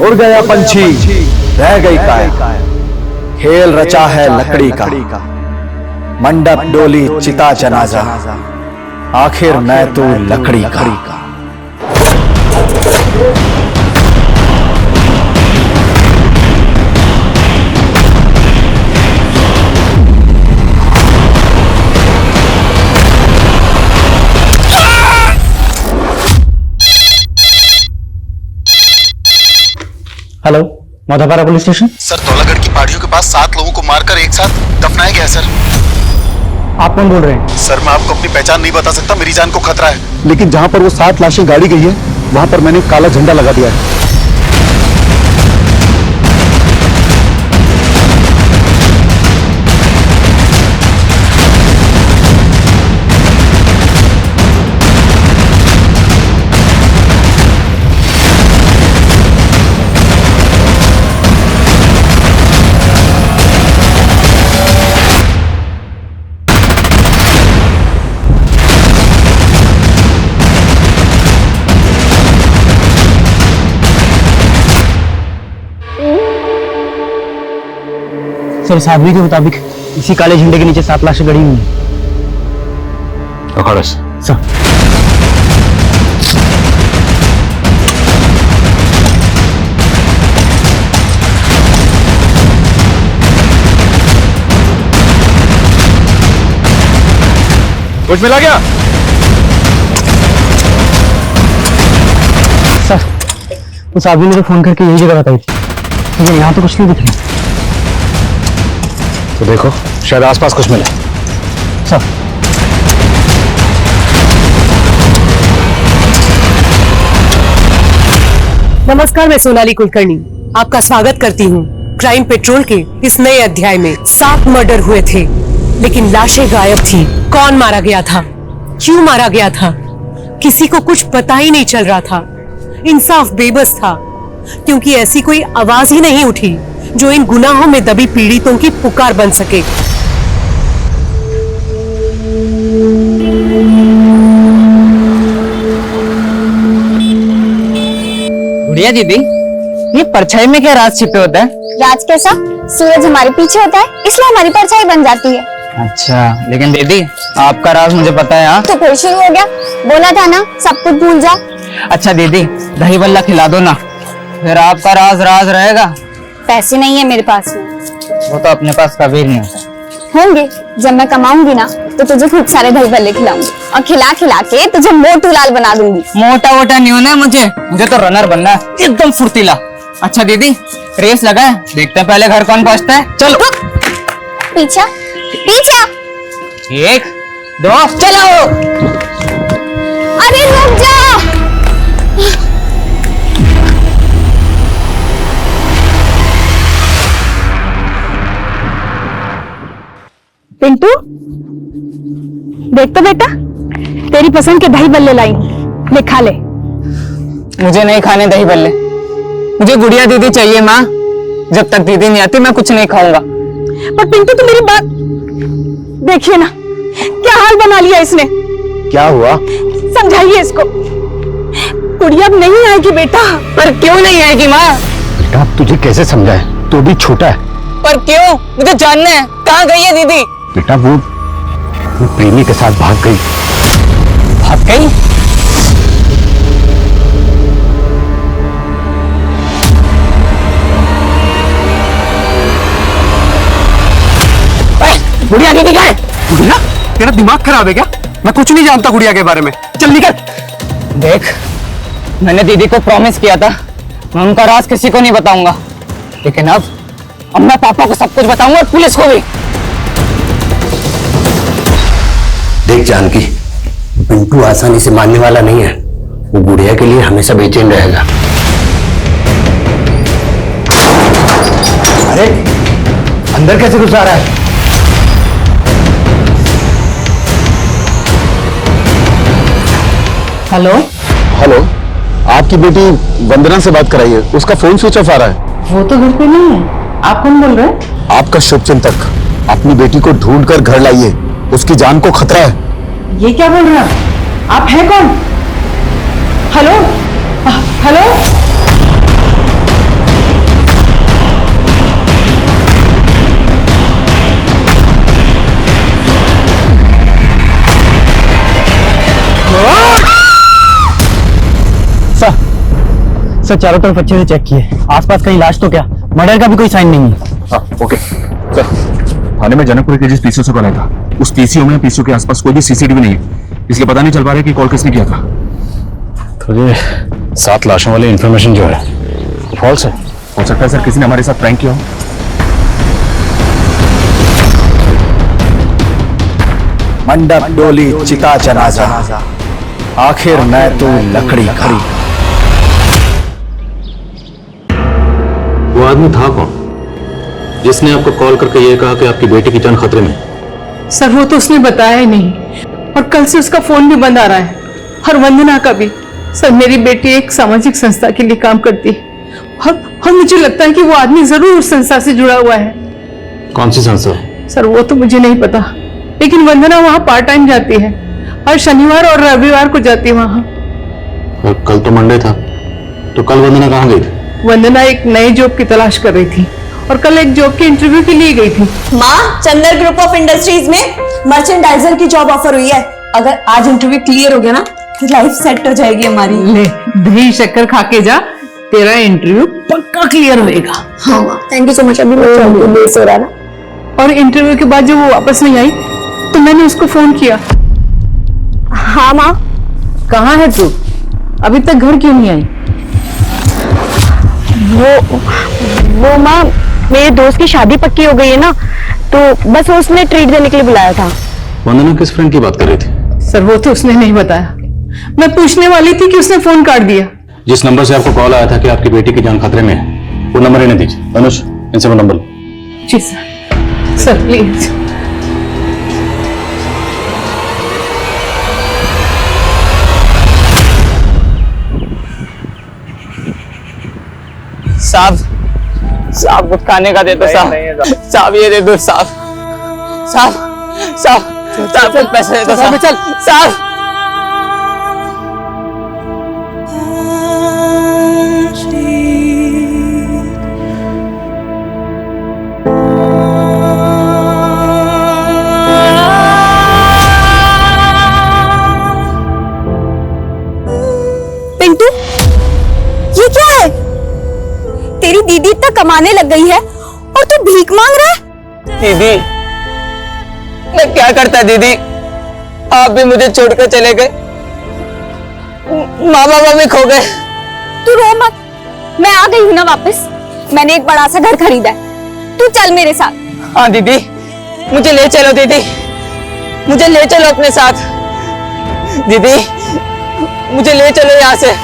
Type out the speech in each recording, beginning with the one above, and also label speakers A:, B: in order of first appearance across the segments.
A: उड़ गया पंछी, रह गई काया। खेल रचा है लकड़ी का, मंडप डोली चिता जनाजा, आखिर मैं तू लकड़ी का।
B: Hello, Madhupara police station.
C: Sir, Dhaulagarh की पहाड़ियों के पास 7 लोगों को मारकर एक साथ दफनाया गया है सर।
B: आप कौन बोल रहे हैं?
C: सर, मैं आपको अपनी पहचान नहीं बता सकता, मेरी जान को खतरा है।
A: लेकिन जहां पर वो 7 लाशें गाड़ी गई है, वहां पर मैंने काला झंडा लगा दिया है।
B: सर, साहबी के मुताबिक इसी काले झंडे के नीचे 7 लाशें गड़ी हुई हैं। सर,
A: कुछ मिला क्या?
B: सर, उस आदमी ने तो फोन करके यही जगह बताई थी, लेकिन यहाँ तो कुछ नहीं दिख रहा।
A: तो देखो, शायद आसपास कुछ मिले।
B: सर,
D: नमस्कार, मैं सोनाली कुलकर्णी आपका स्वागत करती हूँ। क्राइम पेट्रोल के इस नए अध्याय में 7 मर्डर हुए थे, लेकिन लाशें गायब थी। कौन मारा गया था, क्यों मारा गया था, किसी को कुछ पता ही नहीं चल रहा था। इंसाफ बेबस था, क्योंकि ऐसी कोई आवाज ही नहीं उठी जो इन गुनाहों में दबी पीड़ितों की पुकार बन सके।
B: गुड़िया दीदी, ये परछाई में क्या राज छिपे होता है?
E: राज कैसा? सूरज हमारे पीछे होता है, इसलिए हमारी परछाई बन जाती है।
B: अच्छा, लेकिन दीदी आपका राज मुझे पता है। हाँ,
E: तो फिर शुरू हो गया, बोला था ना सब कुछ भूल जा।
B: अच्छा दीदी, दही बल्ला खिला दो ना, फिर आपका राज राज रहेगा।
E: पैसे नहीं है मेरे पास में।
B: वो तो अपने पास कभी नहीं होता।
E: होंगे, जब मैं कमाऊंगी ना तो तुझे खूब सारे दही भल्ले खिलाऊंगी और खिला खिला के तुझे मोटू लाल बना दूंगी।
B: मोटा वोटा नहीं होना है मुझे तो रनर बनना है, एकदम फुर्तीला। अच्छा दीदी, रेस लगा है, देखते हैं पहले घर कौन पहुंचता है। चलो।
E: पीछा पीछा,
B: 1 2 चलो।
E: अरे रुक जा। पिंटू, देख तो बेटा, तेरी पसंद के दही बल्ले लाई हूं, ले खा ले।
B: मुझे नहीं खाने दही बल्ले, मुझे गुड़िया दीदी चाहिए माँ। जब तक दीदी नहीं आती मैं कुछ नहीं खाऊंगा।
D: पर पिंटू, तो मेरी बात देखिए ना, क्या हाल बना लिया इसने।
A: क्या हुआ?
D: समझाइए इसको। गुड़िया अब नहीं आएगी बेटा।
B: पर क्यों नहीं आएगी माँ?
A: बेटा, तुझे कैसे समझाए, तू भी छोटा है।
B: पर क्यों? मुझे जानना है, कहाँ गई है दीदी?
A: बेटा, वो प्रेमी के साथ भाग गई।
B: भाग गई?
A: गुड़िया दीदी गए। गुड़िया, तेरा दिमाग खराब है क्या? मैं कुछ नहीं जानता गुड़िया के बारे में, चल निकल।
B: देख, मैंने दीदी को प्रॉमिस किया था मैं उनका राज किसी को नहीं बताऊंगा, लेकिन अब मैं पापा को सब कुछ बताऊंगा और पुलिस को भी।
F: देख जानकी, पिंटू आसानी से मानने वाला नहीं है, वो गुड़िया के लिए हमेशा बेचैन रहेगा।
A: अरे, अंदर कैसे घुस आ रहा है?
B: हेलो
A: हेलो, आपकी बेटी वंदना से बात कराइए, उसका फोन स्विच ऑफ आ रहा है।
D: वो तो घर पे नहीं है। आप कौन बोल रहे हैं?
A: आपका शुभचिंतक, अपनी बेटी को ढूंढकर घर लाइए, उसकी जान को खतरा है।
D: ये क्या बोल रहे हैं आप? हैं कौन? Hello hello.
B: सर चारों तरफ अच्छे से चेक किए, आसपास कहीं लाश तो क्या, मर्डर का भी कोई साइन नहीं है।
G: हाँ, ओके सर। थाने में जनकपुर के जिस पीसीओ से कॉल आया था, उस पीसीओ में पीसीओ के आसपास कोई भी सीसीटीवी नहीं है, इसलिए पता नहीं चल पा रहा है कि कॉल किसने किया था।
F: तो ये 7 लाशों वाली इंफॉर्मेशन जो है फॉल्स है।
G: हो सकता है सर किसी ने हमारे साथ प्रैंक किया हो।
A: मंडप डोली चिता जनाजा, आखिर मैं तू लकड़ी का।
F: वो आदमी था कौन जिसने आपको कॉल करके ये कहा कि आपकी बेटी की जान खतरे में?
D: सर वो तो उसने बताया ही नहीं, और कल से उसका फोन भी बंद आ रहा है, और वंदना का भी। सर मेरी बेटी एक सामाजिक संस्था के लिए काम करती है, और मुझे लगता है कि वो आदमी जरूर उस संस्था से जुड़ा हुआ है।
F: कौन सी संस्था?
D: सर वो तो मुझे नहीं पता, लेकिन वंदना वहाँ पार्ट टाइम जाती है, और शनिवार और रविवार को जाती है वहाँ।
F: और कल तो मंडे था, तो कल वंदना कहाँ गई थी?
D: वंदना एक नई जॉब की तलाश कर रही थी, और कल एक जॉब के इंटरव्यू के लिए गई थी।
H: माँ, चंदर ग्रुप ऑफ इंडस्ट्रीज में मर्चेंडाइजर की जॉब ऑफर हुई है। अगर आज इंटरव्यू क्लियर हो गया ना तो लाइफ सेट हो जाएगी हमारी।
D: ले दही शक्कर खा के जा, तेरा इंटरव्यू पक्का क्लियर होएगा।
H: हाँ माँ, थैंक यू सो मच। अभी मैं चलती हूँ, लेट हो रहा है ना।
D: और इंटरव्यू के बाद जब वो वापस नहीं आई तो मैंने उसको फोन किया।
H: हाँ माँ।
D: कहाँ है तू? अभी तक घर क्यों नहीं आई?
H: वो माँ, मेरे दोस्त की शादी पक्की हो गई है ना, तो बस वो उसने ट्रीट देने के लिए बुलाया था।
F: वंदना किस फ्रेंड की बात कर रही थी?
D: सर वो तो उसने नहीं बताया, मैं पूछने वाली थी कि उसने फोन काट दिया।
F: जिस नंबर से आपको कॉल आया था कि आपकी बेटी की जान खतरे में है, वो नंबर इन्हें दीजिए। अनुज, इनसे वो नंबर लो।
D: जी सर। Sir please.
B: साहब कुछ खाने का दे दो साहब। साहब ये दे दो साहब। साहब कुछ पैसे दे दो साहब। चल साहब।
H: पिंटू, ये क्या है? तेरी दीदी इतना कमाने लग गई है और तू भीख मांग रहा है?
B: दीदी मैं क्या करता दीदी, आप भी मुझे छोड़कर चले गए, माँ बाबा भी खो गए।
E: तू रो मत, मैं आ गई हूँ ना वापस। मैंने एक बड़ा सा घर खरीदा है, तू चल मेरे साथ।
B: हाँ दीदी, मुझे ले चलो दीदी, मुझे ले चलो अपने साथ। दीदी मुझे ले चलो यहाँ से।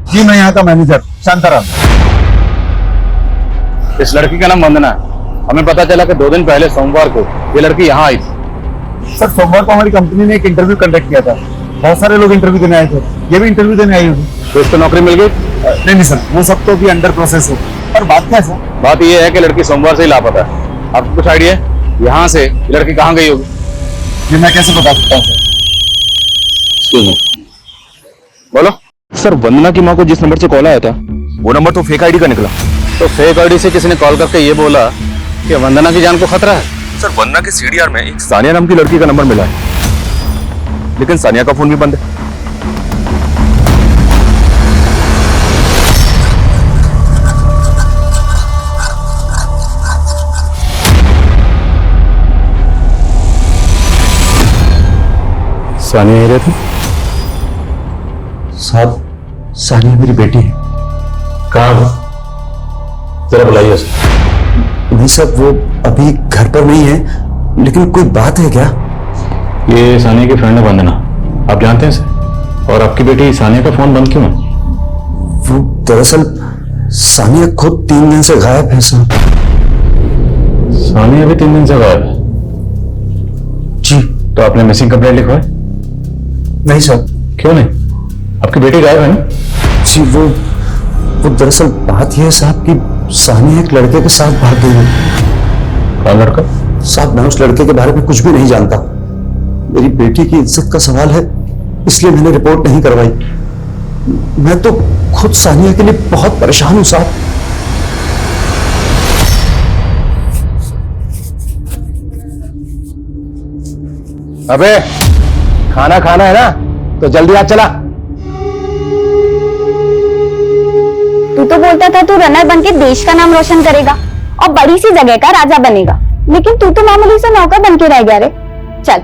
G: जी मैं यहाँ का मैनेजर शांताराम।
F: इस लड़की का नाम वंदना है। हमें पता चला कि 2 दिन पहले सोमवार को ये लड़की यहाँ आई थी।
G: सर सोमवार को हमारी कंपनी ने एक इंटरव्यू कंडक्ट किया था, बहुत सारे लोग इंटरव्यू देने आए थे, ये भी इंटरव्यू देने आई होगी।
F: तो इसको नौकरी मिल गई?
G: नहीं सर, वो सब तो भी अंडर प्रोसेस है। पर बात क्या है सर?
F: बात ये है कि लड़की सोमवार से ही लापता है। आपको कुछ आइडिया है यहाँ से ये लड़की कहाँ गई होगी?
G: ये मैं कैसे बता सकता हूँ सर?
F: बोलो।
G: सर वंदना की माँ को जिस नंबर से कॉल आया था वो नंबर तो फेक आईडी का निकला।
F: तो फेक आईडी से किसी ने कॉल करके ये बोला कि वंदना की जान को खतरा है।
G: सर वंदना के सीडीआर में एक सानिया नाम की लड़की का नंबर मिला है, लेकिन सानिया का फोन भी बंद है।
F: सानिया ही रहती? साहब सानिया मेरी बेटी है। कहाँ है? जरा बुलाइए उसे।
I: नहीं सर, वो अभी घर पर नहीं है, लेकिन कोई बात है क्या?
F: ये सानिया की फ्रेंड है वंदना, आप जानते हैं इसे? और आपकी बेटी सानिया का फोन बंद क्यों है?
I: वो दरअसल सानिया खुद 3 दिन से गायब है सर।
F: सानिया भी 3 दिन से गायब है?
I: जी।
F: तो आपने मिसिंग कंप्लेंट लिखवाई?
I: नहीं सर।
F: क्यों नहीं? आपकी बेटी गायब है ना?
I: जी वो दरअसल बात यह है साहब कि सानिया एक लड़के के साथ भाग गई है।
G: कौन लड़का?
I: साहब मैं उस लड़के के बारे में कुछ भी नहीं जानता। मेरी बेटी की इज्जत का सवाल है, इसलिए मैंने रिपोर्ट नहीं करवाई। मैं तो खुद सानिया के लिए बहुत परेशान हूं साहब।
A: अबे खाना खाना है ना, तो जल्दी आ चला।
E: तू तो बोलता था तू रनर बन के देश का नाम रोशन करेगा और बड़ी सी जगह का राजा बनेगा, लेकिन तू तो मामूली सा नौकर बन के रह गया रे। चल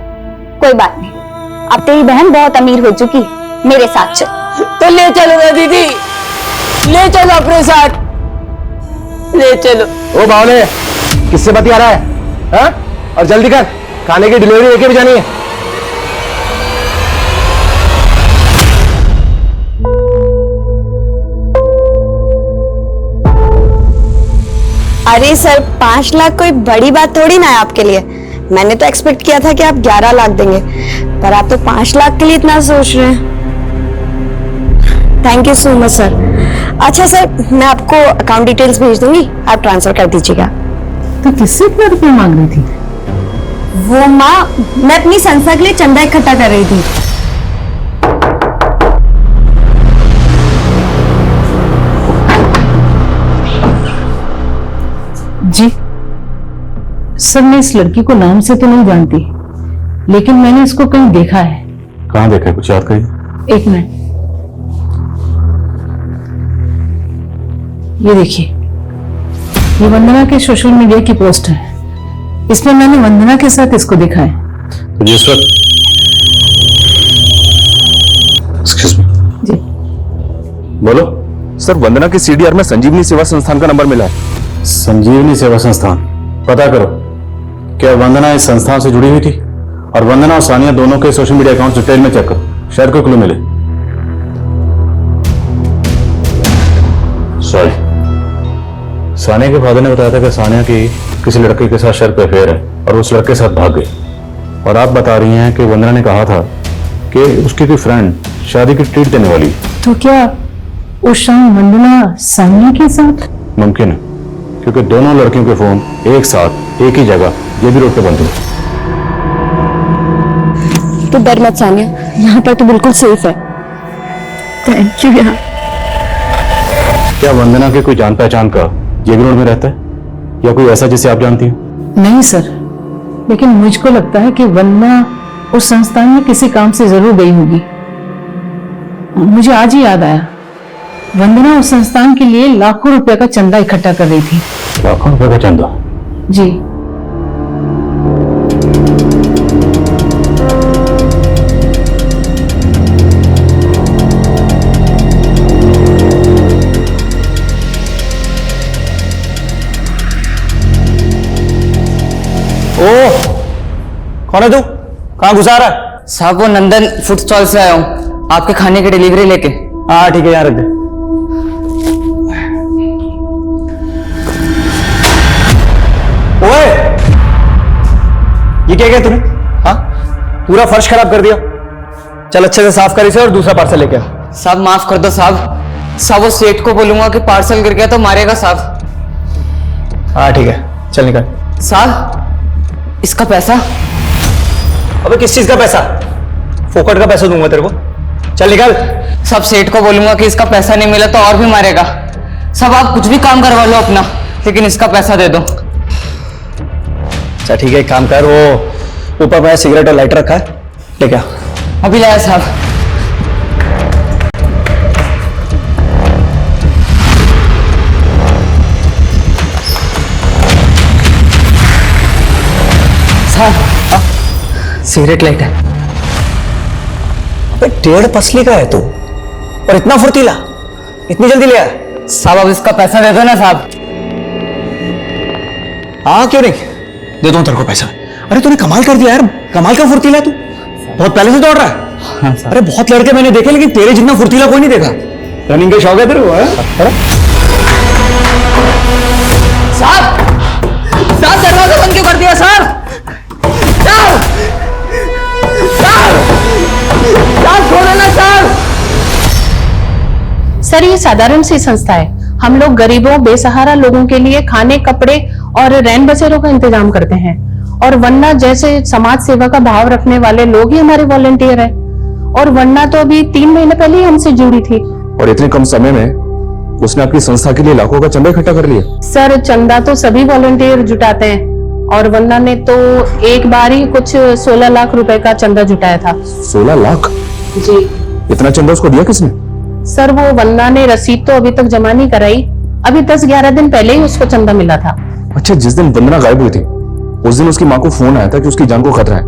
E: कोई बात नहीं, अब तेरी बहन बहुत अमीर हो चुकी, मेरे साथ चल।
B: तो ले चलो ना दीदी, ले चलो अपने साथ, ले चलो।
A: ओ बावले, किससे बतिया रहा है? हाँ? और जल्दी कर, खाने की डिलीवरी लेके भी जानी है।
H: अरे सर 5 लाख कोई बड़ी बात थोड़ी ना है आपके लिए। मैंने तो एक्सपेक्ट किया था कि आप 11 लाख देंगे, पर आप तो 5 लाख के लिए इतना सोच रहे हैं। Thank you so much sir. अच्छा सर, मैं आपको अकाउंट डिटेल्स भेज दूंगी, आप ट्रांसफर कर दीजिएगा।
D: तो किससे इतना रुपये मांग रही थी?
H: वो माँ, मैं अपनी संस्था के लिए चंदा इकट्ठा कर रही थी।
D: जी सर, मैं इस लड़की को नाम से तो नहीं जानती, लेकिन मैंने इसको कहीं देखा है।
G: कहाँ देखा है, कुछ याद करिए।
D: एक मिनट, ये देखिए, ये वंदना के सोशल मीडिया की पोस्ट है। इसमें मैंने वंदना के साथ इसको देखा है।
G: तो जिस वक्त एक्सक्यूज मी
D: जी
G: बोलो सर, वंदना के सीडीआर में संजीवनी सेवा संस्थान का नंबर मिला है।
J: संजीवनी सेवा संस्थान, पता करो क्या वंदना इस संस्थान से जुड़ी हुई थी? और वंदना और सानिया दोनों के सोशल मीडिया अकाउंट डिटेल में चेक करो, शायद कोई क्लू मिले। सॉरी, सानिया के फादर ने बताया था कि सानिया की किसी लड़के के साथ शायद कोई अफेयर है और उस लड़के के साथ भाग गई। और आप बता रही हैं कि वंदना ने कहा था कि उसकी कोई फ्रेंड शादी की ट्रीट देने वाली।
D: तो क्या उस शाम वंदना सानिया के साथ?
J: मुमकिन है, क्योंकि दोनों लड़कियों के फोन एक साथ एक ही जगह जेबी रोड पे बंद थे।
H: तो डर मत सानिया, यहाँ पर तो बिल्कुल सेफ है। Thank you. यहाँ
J: क्या वंदना के कोई जान पहचान का जेबी रोड में रहता है या कोई ऐसा जिसे आप जानती हैं?
D: नहीं सर, लेकिन मुझको लगता है कि वंदना उस संस्थान में किसी काम से जरूर गई होगी। मुझे आज ही याद आया, वंदना उस संस्थान के लिए लाखों रुपए का चंदा इकट्ठा कर रही थी।
J: लाखों रुपए का चंदा?
D: जी।
A: कौन है तू? कहाँ घुसा रहा है?
B: साहब वो नंदन फूड स्टॉल से आया हूँ, आपके खाने की डिलीवरी लेके।
A: हाँ ठीक है, यहाँ रख दे। ओए, ये क्या किया तूने? हाँ, पूरा फर्श खराब कर दिया। चल अच्छे से साफ कर इसे और दूसरा पार्सल लेके आ।
B: साहब माफ कर दो साहब, साहब वो सेठ को बोलूंगा कि पार्सल गिर गया तो मारेगा साहब।
A: हाँ ठीक है, चल निकल।
B: साहब इसका पैसा?
A: अबे किस चीज का पैसा? फोकट का पैसा दूंगा तेरे को, चल निकल।
B: सब सेठ को बोलूंगा कि इसका पैसा नहीं मिला तो और भी मारेगा। सब आप कुछ भी काम करवा लो अपना, लेकिन इसका पैसा दे दो।
A: अच्छा ठीक है, एक काम कर, वो ऊपर में सिगरेट और लाइटर रखा है, लेके आ।
B: अभी लाया साहब। साहब सिगरेट लाइटर।
A: अबे 1.5 पसली का है तू, और इतना फुर्तीला, इतनी जल्दी ले आया?
B: साहब अब इसका पैसा दे दो ना साहब।
A: हाँ क्यों नहीं, दे दूं तेरे को पैसा। अरे तूने कमाल कर दिया यार, कमाल का फुर्तीला है तू, बहुत पहले से दौड़ रहा है।
B: हाँ,
A: अरे बहुत लड़के मैंने देखे, लेकिन तेरे जितना फुर्तीला कोई नहीं देखा। रनिंग का शौक है तेरे को?
B: साहब साहब दरवाजा बंद क्यों कर दिया साहब? साहब साहब साहब छोड़ो ना साहब।
K: सर ये साधारण सी संस्था है। हम लोग गरीबों बेसहारा लोगों के लिए खाने, कपड़े और रैन बसेरों का इंतजाम करते हैं। और वरना जैसे समाज सेवा का भाव रखने वाले लोग ही हमारे वॉलंटियर हैं। और वरना तो अभी 3 महीने पहले ही हमसे जुड़ी थी।
G: और इतने कम समय में उसने आपकी संस्था के लिए लाखों का चंदा इकट्ठा कर लिया।
K: सर चंदा तो सभी वॉलंटियर जुटाते हैं, और वंदना ने तो एक बार ही कुछ 16 लाख रुपए का चंदा जुटाया था।
G: 16 लाख?
K: जी।
G: इतना चंदा उसको दिया किसने?
K: सर वो वंदना ने रसीद तो अभी तक जमा नहीं कराई, अभी 10-11 दिन पहले ही उसको चंदा मिला था।
G: अच्छा, जिस दिन वंदना गायब हुई थी उस दिन उसकी माँ को फोन आया था कि उसकी जान को खतरा है।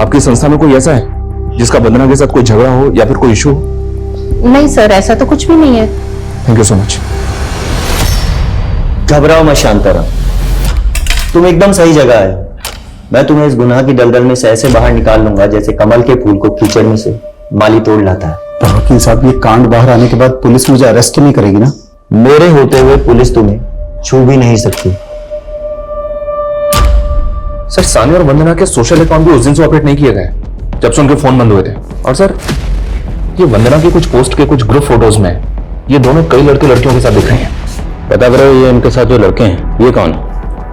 G: आपकी संस्था में कोई ऐसा है जिसका वंदना के साथ कोई झगड़ा हो या फिर कोई इशू हो?
K: नहीं सर, ऐसा तो कुछ भी नहीं है।
G: Thank you so much.
F: घबराओ मत शांताराम, तुम एकदम सही जगह है। मैं तुम्हें इस गुनाह की दलदल में से ऐसे बाहर निकाल लूंगा जैसे कमल के फूल को कीचड़ में से माली तोड़ लाता है।
I: वकील साहब, ये कांड बाहर आने के बाद पुलिस मुझे अरेस्ट नहीं करेगी ना?
F: मेरे होते हुए पुलिस तुम्हें छू भी नहीं सकती।
G: सर, सानिया और वंदना के सोशल अकाउंट भी उस दिन से ऑपरेट नहीं किए गए जब से उनके फोन बंद हुए थे। और सर, ये वंदना की कुछ पोस्ट के कुछ ग्रुप फोटोज में ये दोनों कई लड़के लड़कियों के साथ दिख रहे हैं।
J: पता करो ये इनके साथ जो लड़के हैं ये कौन है?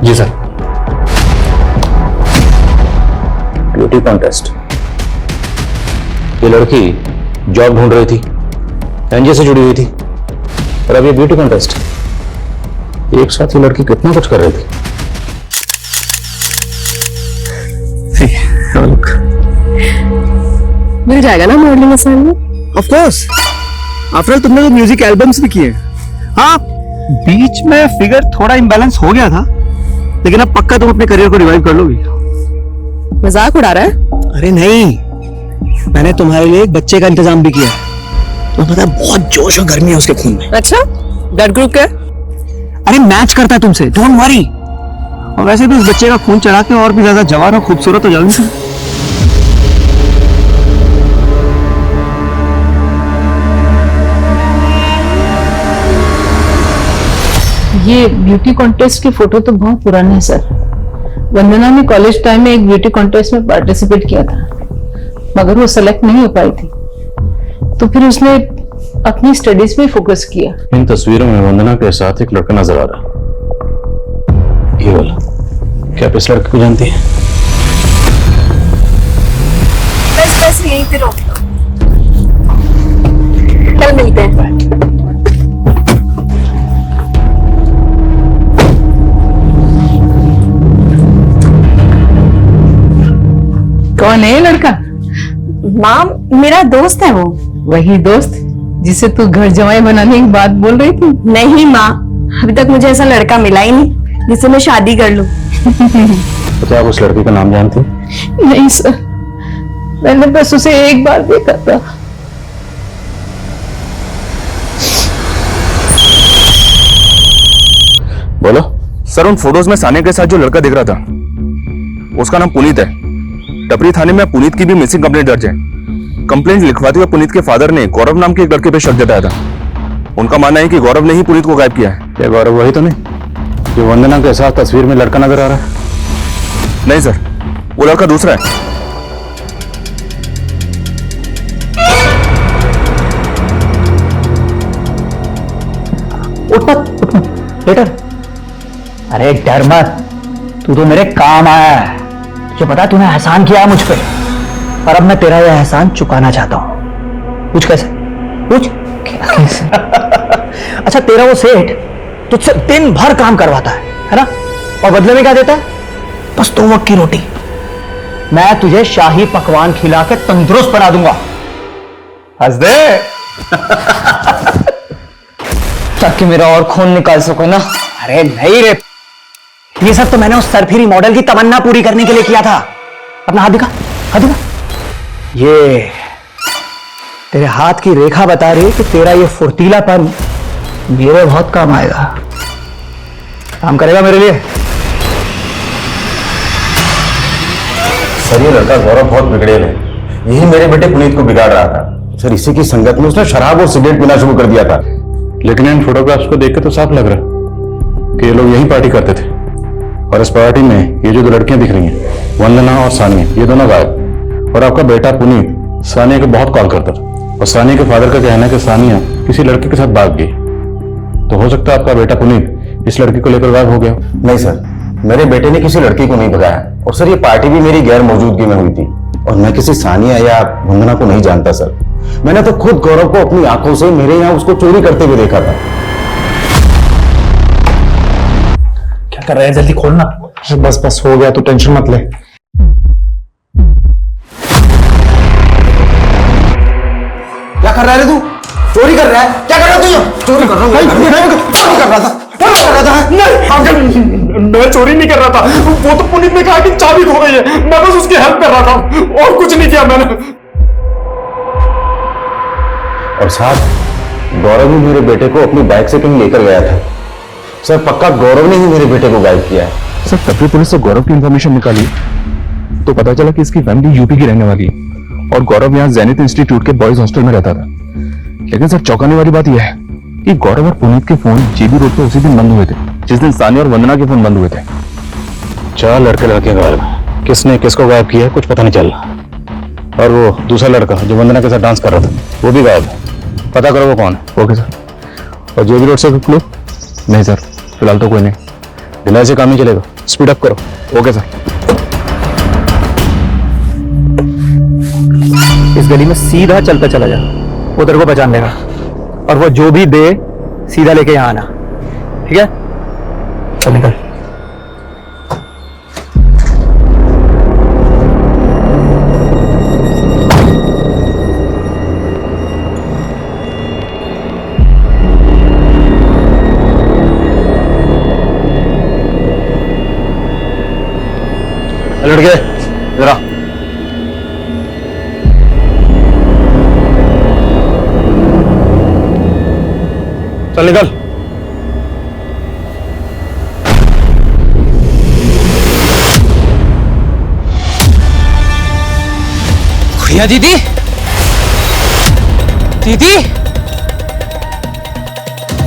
G: जी सर।
J: Beauty contest. ये लड़की जॉब ढूंढ रही थी, एनजीओ से जुड़ी हुई थी, और अब ये ब्यूटी कॉन्टेस्ट। एक साथ ये लड़की कितना कुछ कर रही थी।
D: मिल जाएगा ना modelling assignment?
A: Of course, after all तुमने तो म्यूजिक एल्बम्स भी किए। हाँ, बीच में फिगर थोड़ा इम्बैलेंस हो गया था, लेकिन अब पक्का तुम अपने करियर को रिवाइव कर लोगी।
D: मजाक उड़ा रहा है?
A: अरे नहीं, मैंने तुम्हारे लिए एक बच्चे का इंतजाम भी किया है। तुम्हें पता है बहुत जोश और गर्मी है उसके खून में।
D: अच्छा, ब्लड ग्रुप क्या?
A: अरे मैच करता है तुमसे, डोंट वरी। और वैसे भी उस बच्चे का खून चढ़ा के और भी ज्यादा जवान और खूबसूरत हो जाओगी।
K: ये ब्यूटी कॉन्टेस्ट की फोटो तो बहुत पुरानी है सर। वंदना ने कॉलेज टाइम में एक ब्यूटी कॉन्टेस्ट में पार्टिसिपेट किया था, मगर वो सेलेक्ट नहीं हो पाई थी, तो फिर उसने अपनी स्टडीज में फोकस किया।
J: इन तस्वीरों में वंदना के साथ एक लड़का नजर आ रहा है, ये वाला। क्या आप इस लड़के को जानती हैं?
H: बस यहीं पे रोक लो, कल मिलते हैं।
K: कौन है ये लड़का?
H: माँ, मेरा दोस्त है वो।
K: वही दोस्त जिसे तू घर जमाई बनाने की बात बोल रही थी?
H: नहीं माँ, अभी तक मुझे ऐसा लड़का मिला ही नहीं जिससे मैं शादी कर लूं।
J: तो क्या आप उस लड़के का नाम जानती हैं?
K: नहीं सर, मैंने बस उसे एक बार देखा था।
J: बोलो।
G: सर, उन फोटोज में सानिया के साथ जो लड़का दिख रहा था उसका नाम पुनीत है। टपरी थाने में पुनीत की भी मिसिंग कंप्लेंट दर्ज है। कंप्लेंट लिखवाते हुए पुनीत के फादर ने गौरव नाम के एक लड़के पे शक जताया था। उनका मानना है कि गौरव ने ही पुनीत को गायब किया है।
J: क्या गौरव वही तो नहीं जो वंदना के साथ तस्वीर में लड़का नजर आ रहा है?
G: नहीं सर, वो लड़का दूसरा है।
A: उठ मत बेटर। अरे डर मत, तू तो मेरे काम आया है। तुझे पता है तूने एहसान किया है मुझ पे, और अब मैं तेरा यह एहसान चुकाना चाहता हूं। पूछ कैसे? पूछ कैसे? अच्छा, तेरा वो सेठ तुझसे दिन भर काम करवाता है ना? और बदले में क्या देता है? बस 2 वक्त की रोटी। मैं तुझे शाही पकवान खिला के तंदुरुस्त बना दूंगा। हंस दे।
B: ताकि मेरा और खून निकाल सको ना।
A: अरे नहीं रे, ये सब तो मैंने उस सरफिरी मॉडल की तमन्ना पूरी करने के लिए किया था। अपना हाथ दिखा, हाथ दिखा। ये तेरे हाथ की रेखा बता रही है कि तेरा ये फुर्तीलापन मेरे बहुत काम आएगा। काम करेगा मेरे लिए।
J: सर, ये लड़का गौरव बहुत बिगड़ेल है। यही मेरे बेटे पुनीत को बिगाड़ रहा था। सर, इसी की संगत में उसने शराब और सिगरेट पीना शुरू कर दिया था। लेकिन इन फोटोग्राफ्स को देख के तो साफ लग रहा कि ये लोग यही पार्टी करते थे। और इस पार्टी में ये जो 2 लड़कियां दिख रही हैं, वंदना और सानिया, ये दोनों गायब। और आपका बेटा पुनीत सानिया को बहुत कॉल करता था। और सानिया के फादर का कहना है कि सानिया किसी लड़के के साथ भाग गई। तो हो सकता है आपका बेटा पुनीत इस लड़की को लेकर गायब हो गया।
F: नहीं सर, मेरे बेटे ने किसी लड़की को नहीं भगाया। और सर, ये पार्टी भी मेरी गैर मौजूदगी में हुई थी और मैं किसी सानिया या वंदना को नहीं जानता सर। मैंने तो खुद गौरव को अपनी आंखों से मेरे यहाँ उसको चोरी करते हुए देखा था।
A: क्या कर रहे हैं, जल्दी खोलना।
I: बस बस हो गया, तू टेंशन मत ले।
F: क्या कर रहा है तू? चोरी कर रहा है? क्या कर रहा है तू? चोरी कर रहा हूँ। चोरी कर रहा था।
I: मैं चोरी नहीं कर रहा था। वो तो पुनीत ने कहा कि चाबी खो गई है, मैं बस उसकी हेल्प कर रहा था और कुछ नहीं किया मैंने।
F: और साथ गौरव ही मेरे बेटे को अपनी बाइक से कहीं लेकर गया था। सर, पक्का गौरव ने ही मेरे बेटे को गायब किया है।
G: सर, टपरी पुलिस से गौरव की इंफॉर्मेशन निकाली तो पता चला कि इसकी फैमिली यूपी की रहने वाली है और गौरव यहाँ जैनिथ इंस्टीट्यूट के बॉयज हॉस्टल में रहता था। लेकिन सर, चौंकाने वाली बात यह है कि गौरव और पुनीत के फोन जीबी रोड पे उसी दिन बंद हुए थे जिस दिन सानिया और वंदना के फोन बंद हुए थे।
J: 4 लड़के गायब, किसने किसको गायब किया है कुछ पता नहीं चल रहा। और वो दूसरा लड़का जो वंदना के साथ डांस कर रहा था वो भी गायब है। पता करो वो कौन है।
G: Okay sir.
J: और जेबी रोड से क्लू?
G: नहीं सर, फिलहाल तो कोई नहीं।
J: ढिलाई से काम नहीं चलेगा, स्पीड अप करो।
G: Okay sir.
A: इस गली में सीधा चलता चला जा, वो तेरे को पहचान लेगा और वो जो भी दे सीधा लेके यहां आना, ठीक है? चल निकल।
J: लड़के जरा चल निकल।
B: भैया, दीदी दीदी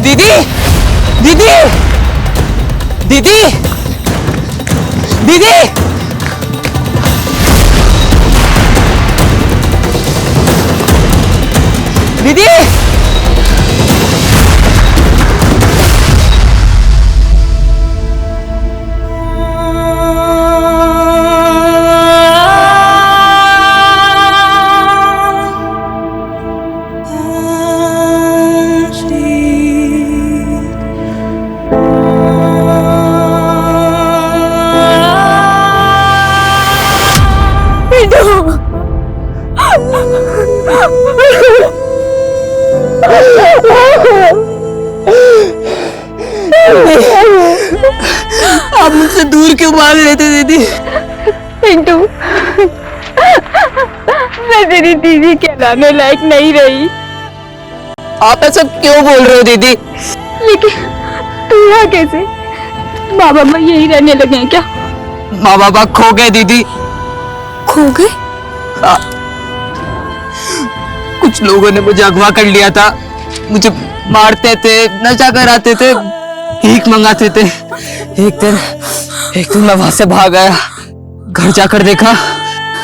B: दीदी दीदी दीदी दीदी दीदी आप मुझसे दूर क्यों भाग रहे थे दीदी?
E: पिंटू, मैं तेरी दीदी कहलाने लायक नहीं रही।
B: आप ऐसा क्यों बोल रहे हो दीदी?
E: लेकिन तू यहाँ कैसे? माँ बाबा यही रहने लगे हैं क्या?
B: माँ बाबा खो गए दीदी।
E: खो गए?
B: कुछ लोगों ने मुझे अगवा कर लिया था, मुझे मारते थे, नशा कराते थे, भीख मंगाते थे। एक दिन मैं वहां से भाग आया। घर जाकर देखा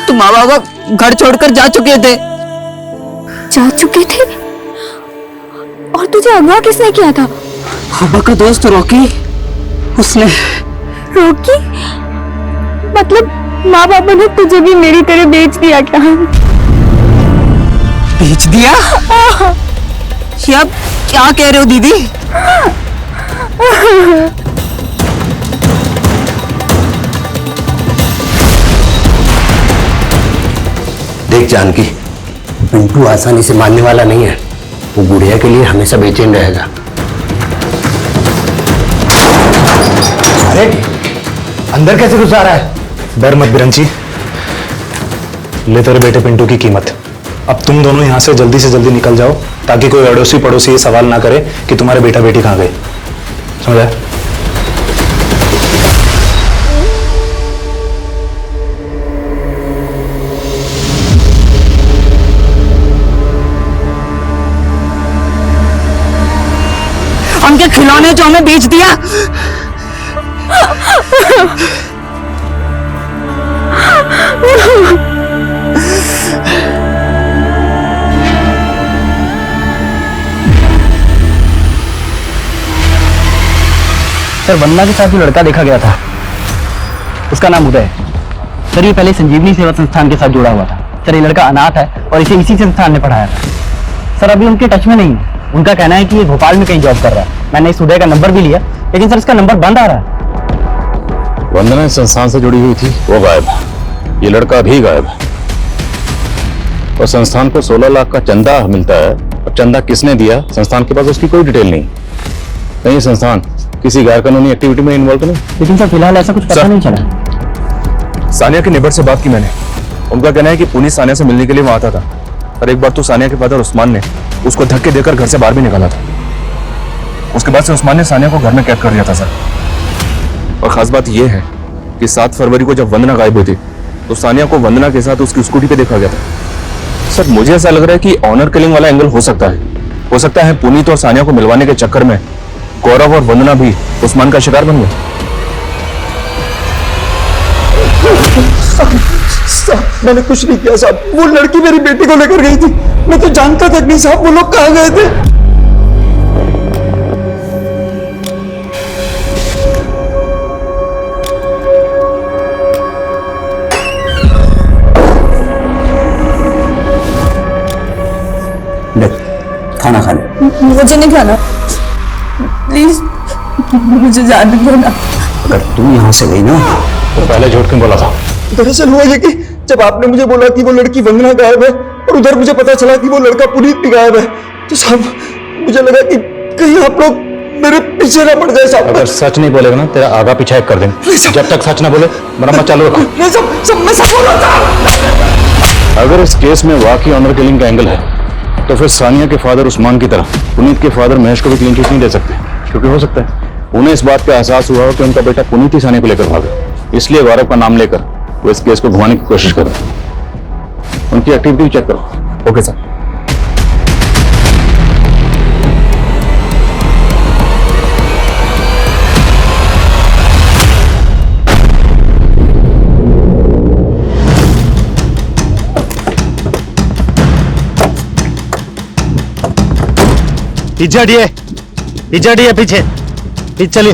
B: तो माँ बाबा घर छोड़कर जा चुके थे।
E: जा चुके थे? और तुझे अगवा किसने किया था?
B: पापा का दोस्त रॉकी, उसने।
E: रॉकी? मतलब माँ बाबा ने तुझे भी मेरी तरह बेच दिया क्या?
B: बेच दिया? ये आप क्या कह रहे हो दीदी?
L: देख जानकी, पिंटू आसानी से मानने वाला नहीं है। वो बुढ़िया के लिए हमेशा बेचैन रहेगा।
A: अरे अंदर कैसे घुसा रहा है?
I: डर मत बिरंची, ले तेरे बेटे पिंटू की कीमत। अब तुम दोनों यहां से जल्दी निकल जाओ ताकि कोई अड़ोसी पड़ोसी ये सवाल ना करे कि तुम्हारे बेटा बेटी कहां गए। समझा?
B: उनके खिलौने जो हमें बेच दिया।
A: सर वंदना के साथ जो लड़का देखा गया था उसका नाम उदय है। सर ये पहले संजीवनी सेवा संस्थान के साथ जुड़ा हुआ था। सर ये लड़का अनाथ है और इसे इसी संस्थान ने पढ़ाया था। सर अभी उनके टच में नहीं है। उनका कहना है कि ये भोपाल में कहीं जॉब कर रहा है। मैंने इस उदय का नंबर भी लिया लेकिन सर इसका नंबर बंद आ रहा है।
J: वंदना इस संस्थान से जुड़ी हुई थी, वो गायब है। ये लड़का भी गायब है। और संस्थान को 16 लाख का चंदा मिलता है, और चंदा किसने दिया संस्थान के पास उसकी कोई डिटेल नहीं। कहीं ये संस्थान किसी गैर कानूनी एक्टिविटी में इन्वॉल्व नहीं।
A: लेकिन सर फिलहाल ऐसा कुछ पता नहीं चला।
G: सानिया के नेबर से बात की मैंने। उनका कहना है कि पुनीत सानिया से मिलने के लिए वहां आता था, और एक बार तो सानिया के फादर उस्मान ने उसको धक्के देकर घर से बाहर भी निकाला था। उसके बाद से उस्मान ने सानिया को घर में कैद कर दिया था सर। और खास बात यह है कि 7 फरवरी को जब वंदना गायब हुई थी तो सानिया को वंदना के साथ उसकी स्कूटी पे देखा गया था। सर मुझे ऐसा लग रहा है कि ऑनर किलिंग वाला एंगल हो सकता है पुनीत और सानिया को मिलवाने के चक्कर में गौरव और वंदना भी उस्मान का शिकार बन गए।
F: मैंने कुछ नहीं किया साहब। वो लड़की मेरी बेटी को लेकर गई थी। मैं तो जानता तक नहीं साहब वो लोग कहाँ गए थे।
L: खाना खा ले।
H: मुझे नहीं खाना, प्लीज मुझे जाने दो ना।
L: अगर तुम यहाँ से गई ना
J: तो पहले झूठ क्यों बोला था?
F: दरअसल हुआ ये कि जब आपने मुझे बोला कि वो लड़की वंदना गायब है और उधर मुझे पता चला कि वो लड़का पुनीत भी गायब है, तो साहब मुझे लगा कि कहीं आप लोग मेरे पीछे ना पड़ जाए साहब।
J: अगर सच नहीं बोलेगा ना तेरा आगा पीछा एक कर देंगे। जब तक सच ना बोले मरम्मत चालू रखो।
F: मैं सब बोल रहा था।
J: अगर इस केस में वाकई ऑनर किलिंग का एंगल है तो फिर सानिया के फादर उस्मान की तरह पुनीत के फादर महेश को भी क्लीन चिट नहीं दे सकते, क्योंकि हो सकता है उन्हें इस बात का एहसास हुआ हो कि उनका बेटा पुनीत ही सानिया को लेकर भागा। इसलिए गौरव का नाम लेकर वो इस केस को घुमाने की कोशिश कर रहे हैं। उनकी एक्टिविटी चेक करो।
G: Okay sir.
A: पीछे पीछे चलिए।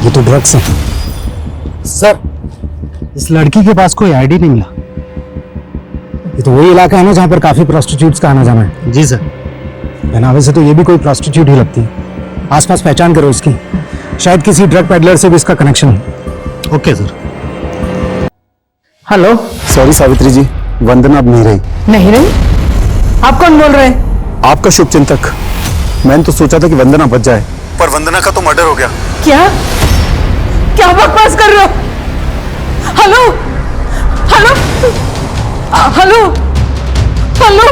I: ये तो ड्रग्स है
A: सर इस लड़की के पास कोई आईडी नहीं मिला।
I: ये तो वही इलाका है ना जहाँ पर काफी प्रोस्टिट्यूट्स का आना जाना है।
A: जी सर।
I: पहनावे से तो ये भी कोई प्रोस्टिट्यूट ही लगती है। आसपास पहचान करो इसकी, शायद किसी ड्रग पेडलर से भी इसका कनेक्शन है।
A: Okay sir. Hello.
F: Sorry Savitri ji, Vandana अब नहीं रही।
D: नहीं रही? आप कौन बोल रहे हैं?
F: आपका शुभ चिंतक। मैंने तो सोचा था कि वंदना बच जाए, पर वंदना का तो मर्डर हो गया।
D: क्या क्या बकवास कर रहे हो? Hello hello hello hello.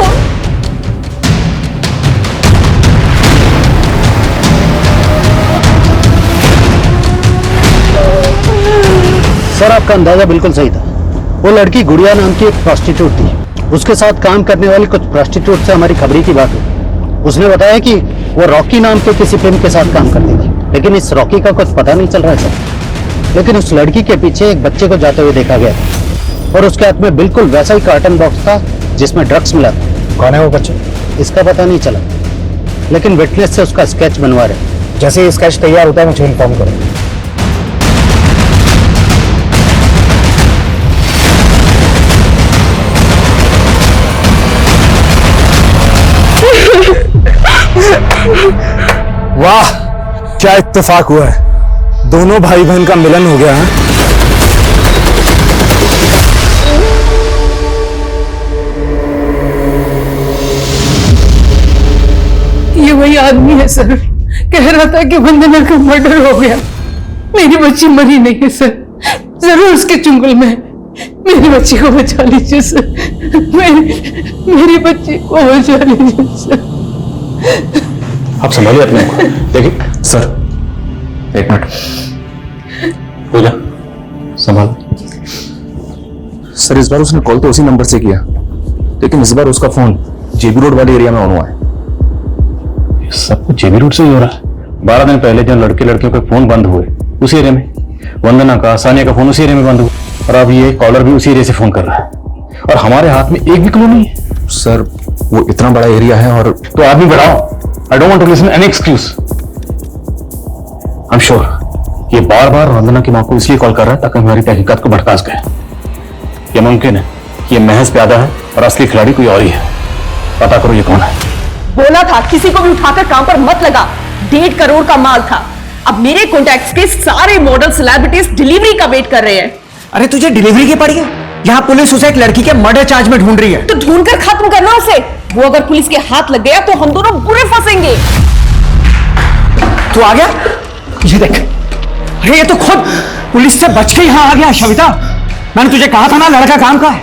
A: Sir आपका अंदाजा बिल्कुल सही था। वो लड़की गुड़िया नाम की एक प्रोस्टिट्यूट थी। उसके साथ काम करने वाली कुछ प्रोस्टिट्यूट से हमारी खबरी की बात हुई। उसने बताया कि वो रॉकी नाम के किसी फिल्म के साथ काम करती थी, लेकिन इस रॉकी का कुछ पता नहीं चल रहा है सर। लेकिन उस लड़की के पीछे एक बच्चे को जाते हुए देखा गया था और उसके हाथ में बिल्कुल वैसा ही कार्टन बॉक्स था जिसमें ड्रग्स मिला था।
I: कौन है वो बच्चा?
A: इसका पता नहीं चला, लेकिन विटनेस से उसका स्केच बनवा रहे।
I: जैसे ही स्केच तैयार होता है मुझे इन्फॉर्म करो।
F: वाह क्या इत्तेफाक हुआ है, दोनों भाई बहन का मिलन हो गया है।
D: ये वही आदमी है सर, कह रहा था कि वंदना का मर्डर हो गया। मेरी बच्ची मरी नहीं है सर, जरूर उसके चुंगल में। मेरी बच्ची को बचा लीजिए सर, मेरी बच्ची को बचा लीजिए सर।
J: आप संभालिए अपने को। देखिए
G: सर 1 मिनट।
J: पूजा संभाल।
G: सर इस बार उसने कॉल तो उसी नंबर से किया लेकिन इस बार उसका फोन जेबी रोड वाले एरिया में ऑन हुआ है।
J: सब कुछ जेबी रोड से ही हो रहा है। 12 दिन पहले जब लड़के लड़कियों के फोन बंद हुए उसी एरिया में, वंदना का, सानिया का फोन उसी एरिया में बंद हुआ, और अब ये कॉलर भी उसी एरिया से फोन कर रहा है, और हमारे हाथ में एक भी क्लू नहीं है।
G: सर वो इतना बड़ा एरिया है और
J: तो आदमी बढ़ाओ। I don't want to listen any excuse. I am sure ये बार बार वंदना की मां को इसलिए कॉल कर रहा है ताकि हमारी तहकीकात को भड़का सके। ये मुमकिन है कि ये महज प्यादा है और असली खिलाड़ी कोई और ही है। पता करो ये कौन है।
D: बोला था किसी को भी उठाकर काम पर मत लगा। 1.5 करोड़ का माल था। अब मेरे कॉन्टैक्ट्स के सारे मॉडल सेलिब्रिटीज डिलीवरी का वेट कर रहे हैं।
A: अरे तुझे डिलीवरी की पड़ी है? यहाँ पुलिस उसे एक लड़की के मर्डर चार्ज में ढूंढ रही है।
D: तो ढूंढकर खत्म करना उसे। वो अगर पुलिस के हाथ लग गया तो हम दोनों बुरे फंसेंगे।
A: तू आ गया? ये देख, अरे ये तो खुद पुलिस से बच के यहाँ आ गया। शविता, मैंने तुझे कहा था ना लड़का काम का है।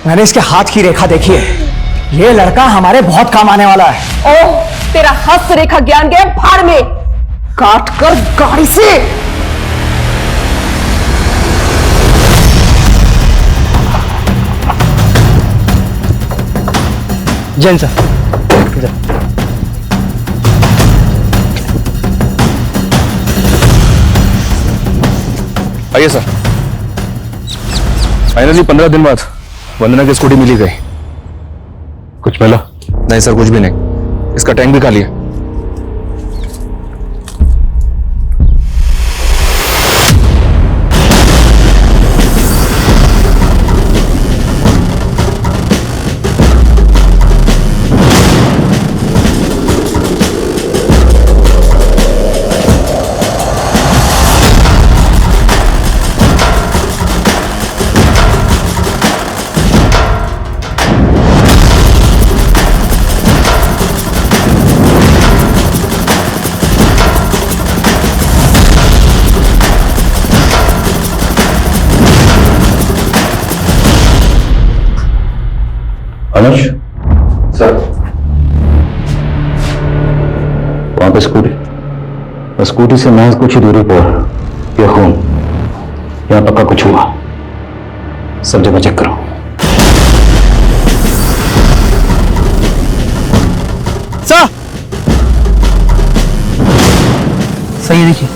A: मैंने इसके हाथ की रेखा देखी है। ये लड़का हमारे बहुत काम आने वाला है।
D: ओह, तेरा हस्त रेखा ज्ञान गया भाड़ में। काट कर गाड़ी से।
A: जैन सर,
G: आइए सर। फाइनली 15 दिन बाद वंदना की स्कूटी मिली गई।
J: कुछ मिला?
G: नहीं सर, कुछ भी नहीं। इसका टैंक भी खाली है।
J: अनुज सर, वहां पे स्कूटी, स्कूटी से महज कुछ ही दूरी पर यह खून। यहां पक्का कुछ हुआ। सब जगह चेक करो।
A: सर, सही देखिए,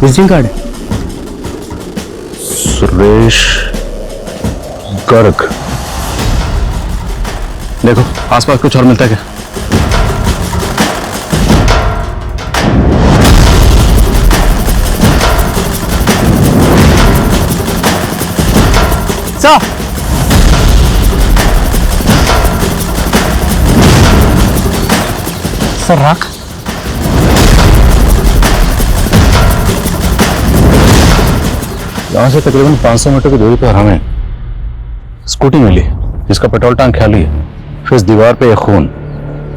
A: विजिटिंग कार्ड है।
J: सुरेश गर्ग। देखो आसपास कुछ और मिलता है क्या?
A: सर राख।
J: यहां से तकरीबन 500 मीटर की दूरी पर हमें स्कूटी मिली जिसका पेट्रोल टैंक खाली है। फिर इस दीवार पे ये खून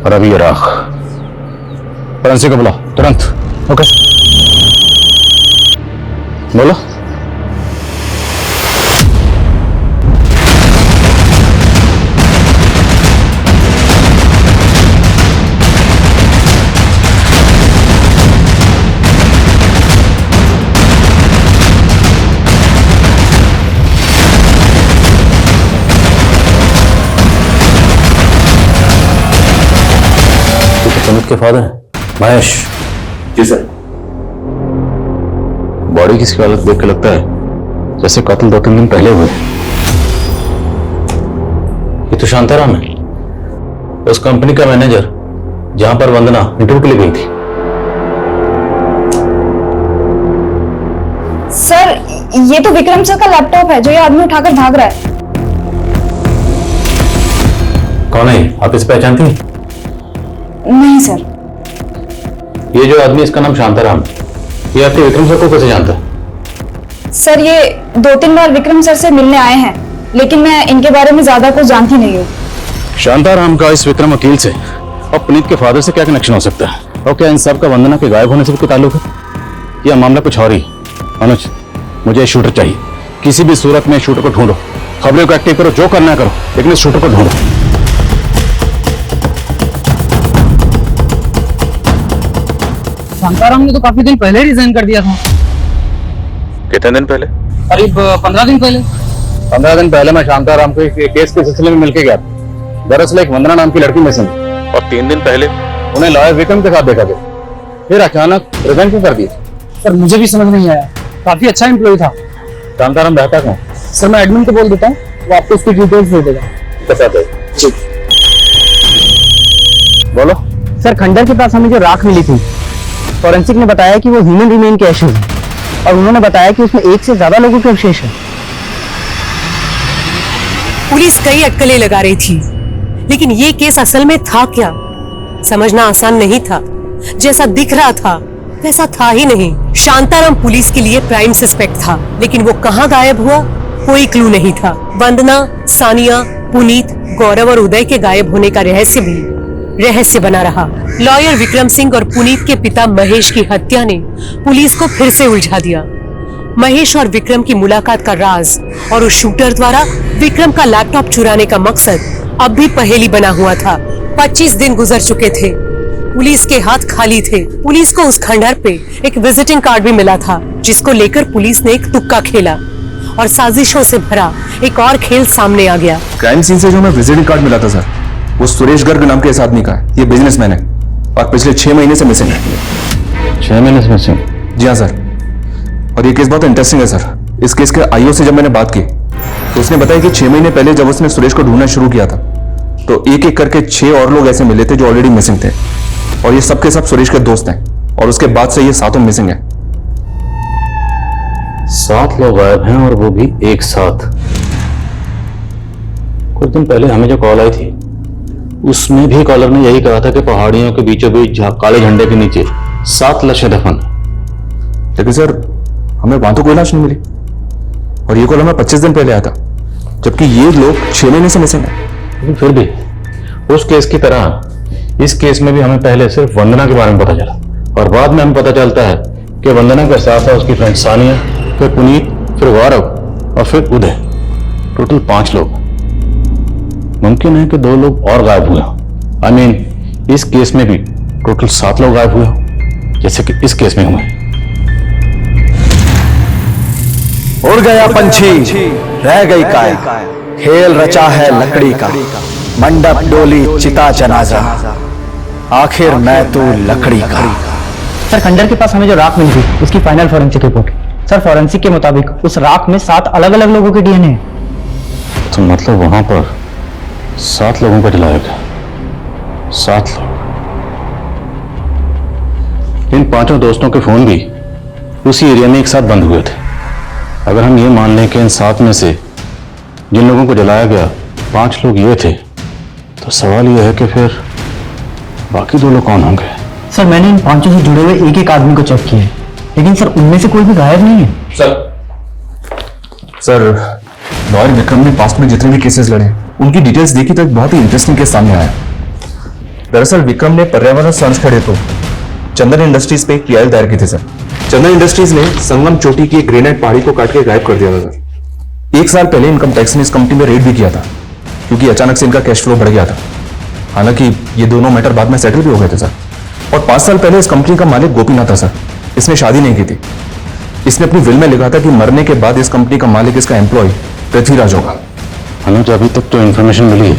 J: और अभी ये राख। फॉरेंसिक को बुलाओ तुरंत।
A: ओके।
J: बोलो। सुमित के फादर महेश?
G: जी सर।
J: बॉडी की हालत देख के लगता है जैसे कत्ल 2-3 दिन पहले हुए। ये तो शांताराम है, उस कंपनी का मैनेजर जहां पर वंदना इंटरव्यू के लिए गई थी।
E: सर, ये तो विक्रम सर का लैपटॉप है जो ये आदमी उठाकर भाग रहा है।
J: कौन है? आप इसे पहचानती हैं?
E: नहीं सर।
J: ये जो आदमी, इसका नाम शांताराम, ये आपके विक्रम सर को कैसे जानता है?
E: सर, ये 2-3 बार विक्रम सर से मिलने आए हैं, लेकिन मैं इनके बारे में ज्यादा कुछ जानती नहीं हूँ।
J: शांताराम का इस विक्रम वकील से और पुनीत के फादर से क्या कनेक्शन हो सकता है? और क्या इन सब का वंदना के गायब होने से भी कोई ताल्लुक है? यह मामला कुछ और ही। अनुज, मुझे शूटर चाहिए। किसी भी सूरत में शूटर को ढूंढो, खबरों को एक्टिव करो, जो करना करो, लेकिन इस शूटर को ढूंढो।
B: शांताराम ने तो काफी दिन पहले रिजाइन कर दिया था।
G: कितने दिन पहले?
B: करीब 15 दिन पहले।
J: 15 दिन पहले मैं शांताराम को एक केस के सिलसिले में मिलके गया था। दरअसल एक वंदना नाम की लड़की मिसिंग थी और 3 दिन पहले उन्हें लॉयर विक्रम के साथ देखा गया। फिर अचानक रिजाइन क्यों कर दिया?
A: सर मुझे भी समझ नहीं आया, काफी अच्छा एम्प्लॉय था।
J: शांताराम रहता कौन?
A: सर मैं एडमिन को बोल देता हूँ, वो आपको उसकी डिटेल्स दे देगा।
J: बोलो।
A: सर खंडर के पास हमें जो राख मिली थी, फॉरेंसिक ने बताया कि वो ह्यूमन रिमेन के एशेज हैं और उन्होंने बताया कि उसमें 1 से ज्यादा लोगों के अवशेष हैं।
D: पुलिस कई अटकलें लगा रही थी, लेकिन ये केस असल में था क्या, समझना आसान नहीं था। जैसा दिख रहा था वैसा था ही नहीं। शांताराम पुलिस के लिए प्राइम सस्पेक्ट था, लेकिन वो कहाँ गायब हुआ कोई क्लू नहीं था। वंदना, सानिया, पुनीत, गौरव और उदय के गायब होने का रहस्य भी रहस्य बना रहा। लॉयर विक्रम सिंह और पुनीत के पिता महेश की हत्या ने पुलिस को फिर से उलझा दिया। महेश और विक्रम की मुलाकात का राज और उस शूटर द्वारा विक्रम का लैपटॉप चुराने का मकसद अब भी पहेली बना हुआ था। 25 दिन गुजर चुके थे, पुलिस के हाथ खाली थे। पुलिस को उस खंडहर पे एक विजिटिंग कार्ड भी मिला था, जिसको लेकर पुलिस ने एक तुक्का खेला और साजिशों से भरा एक और खेल सामने आ गया।
G: क्राइम सीन से जो हमें विजिटिंग कार्ड मिला था सर, वो सुरेश गर्ग नाम के इस आदमी का है। ये बिजनेसमैन है और पिछले 6 महीने से मिसिंग है।
J: 6 महीने से मिसिंग?
G: जी हाँ सर। और ये केस बहुत इंटरेस्टिंग है सर। इस केस के आईओ से जब मैंने बात की तो उसने बताया कि 6 महीने पहले जब उसने सुरेश को ढूंढना शुरू किया था तो एक एक करके 6 और लोग ऐसे मिले थे जो ऑलरेडी मिसिंग थे, और ये सब के सब सुरेश के दोस्त हैं। और उसके बाद से ये 7 मिसिंग है।
J: 7 लोग गायब हैं और वो भी एक साथ। कुछ दिन पहले हमें जो कॉल आई थी उसमें भी कॉलर ने यही कहा था कि पहाड़ियों के बीचों बीच काले झंडे के नीचे 7 लाशें दफन।
G: लेकिन सर हमें वहां तो कोई लाश नहीं मिली, और ये कॉल हमें 25 दिन पहले आया था, जबकि ये लोग 6 महीने से मिसिंग है।
J: लेकिन फिर भी उस केस की तरह इस केस में भी हमें पहले सिर्फ वंदना के बारे में पता चला और बाद में हमें पता चलता है कि वंदना के साथ है उसकी फ्रेंड सानिया, फिर पुनीत, फिर गौरव और फिर उदय। टोटल 5 लोग। मुमकिन है कि 2 लोग और गायब हुए हों। आई मीन इस केस में भी टोटल 7 लोग गायब हुए हों, जैसे कि इस केस में हुए।
A: उड़ गया पंछी रह गई काया, खेल रचा है लकड़ी का, मंडप डोली चिता जनाजा, आखिर मैं तो लकड़ी का। सर खंडर के पास हमें जो राख मिली थी उसकी final forensic report. Sir forensic के मुताबिक उस राख में 7 अलग अलग लोगों के डीएनए हैं।
J: तो मतलब वहां पर 7 लोगों का जलाया गया। 7 लोग। इन 5 दोस्तों के फोन भी उसी एरिया में एक साथ बंद हुए थे। अगर हम ये मान लें कि इन 7 में से जिन लोगों को जलाया गया 5 लोग ये थे, तो सवाल यह है कि फिर बाकी 2 लोग कौन होंगे?
A: सर मैंने इन 5 से जुड़े हुए एक एक आदमी को चेक किया है, लेकिन सर उनमें से कोई भी गायब नहीं है।
G: सर लॉयर विक्रम ने पास्ट में जितने भी केसेस लड़े उनकी डिटेल्स देखी तो एक बहुत ही इंटरेस्टिंग केस सामने आया। दरअसल विक्रम ने पर्यावरण संरक्षण हेतु चंदन इंडस्ट्रीज पे एक पीआईएल दायर की थी सर। चंदन इंडस्ट्रीज ने संगम चोटी की एक ग्रेनाइट पहाड़ी को काट के गायब कर दिया था सर। 1 साल पहले इनकम टैक्स ने इस कंपनी में रेड भी किया था, क्योंकि अचानक से इनका कैश फ्लो बढ़ गया था। हालांकि ये दोनों मैटर बाद में सेटल भी हो गए थे सर। और 5 साल पहले इस कंपनी का मालिक गोपीनाथ था सर। इसने शादी नहीं की थी। इसने अपनी विल में लिखा था कि मरने के बाद इस कंपनी का मालिक इसका एम्प्लॉय पृथ्वीराज होगा।
J: अनुज, अभी तक तो इंफॉर्मेशन मिली है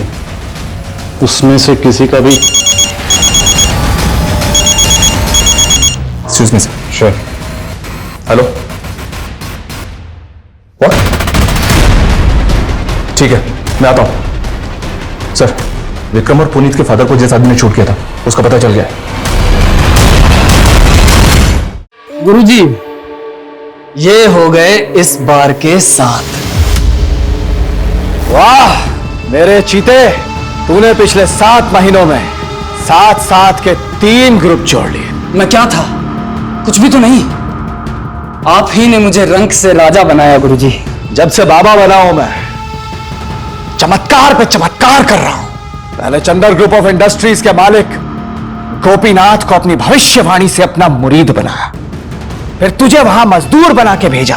J: उसमें से किसी का भी।
G: Excuse me sir.
J: Sure.
G: Hello, what? ठीक है मैं आता हूं सर। विक्रम और पुनीत के फादर को जिस आदमी ने शूट किया था उसका पता चल गया है।
B: गुरुजी, ये हो गए इस बार के 7।
A: वाह मेरे चीते, तूने पिछले 7 महीनों में 7 के 3 ग्रुप जोड़ लिए।
B: मैं क्या था? कुछ भी तो नहीं। आप ही ने मुझे रंक से राजा बनाया गुरुजी।
A: जब से बाबा बना हूं मैं चमत्कार पे चमत्कार कर रहा हूं। पहले चंदर ग्रुप ऑफ इंडस्ट्रीज के मालिक गोपीनाथ को अपनी भविष्यवाणी से अपना मुरीद बनाया, फिर तुझे वहां मजदूर बना के भेजा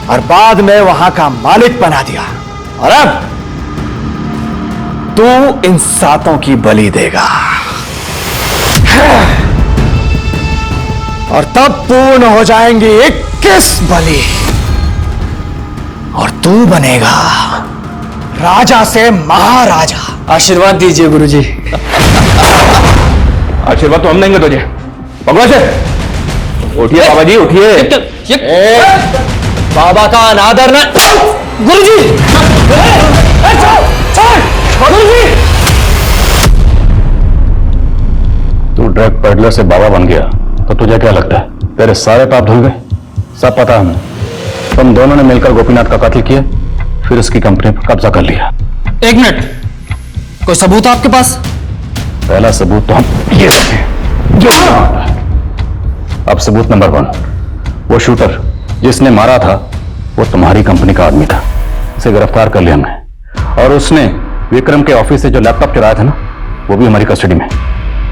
A: और बाद में वहां का मालिक बना दिया, और अब तू इन 7 की बलि देगा और तब पूर्ण हो जाएंगी 21 बलि। और तू बनेगा राजा से महाराजा।
B: आशीर्वाद दीजिए गुरुजी।
G: आशीर्वाद तो हम देंगे तुझे। भगवान से उठिए बाबा जी, उठिए।
B: बाबा का अनादर न। गुरुजी
J: तू ड्रग पेडलर से बाबा बन गया तो तुझे क्या लगता है तेरे सारे पाप धुल गए? सब पता हमें। तुम दोनों ने मिलकर गोपीनाथ का कत्ल किया, फिर उसकी कंपनी पर कब्जा कर लिया।
B: एक मिनट, कोई सबूत आपके पास?
J: पहला सबूत तो हम ये रखे हैं, जो यहाँ आता है। अब सबूत नंबर 1, वो शूटर जिसने मारा था वो तुम्हारी कंपनी का आदमी था। उसे गिरफ्तार कर लिया हमने, और उसने विक्रम के ऑफिस से जो लैपटॉप चुराया था ना, वो भी हमारी कस्टडी में।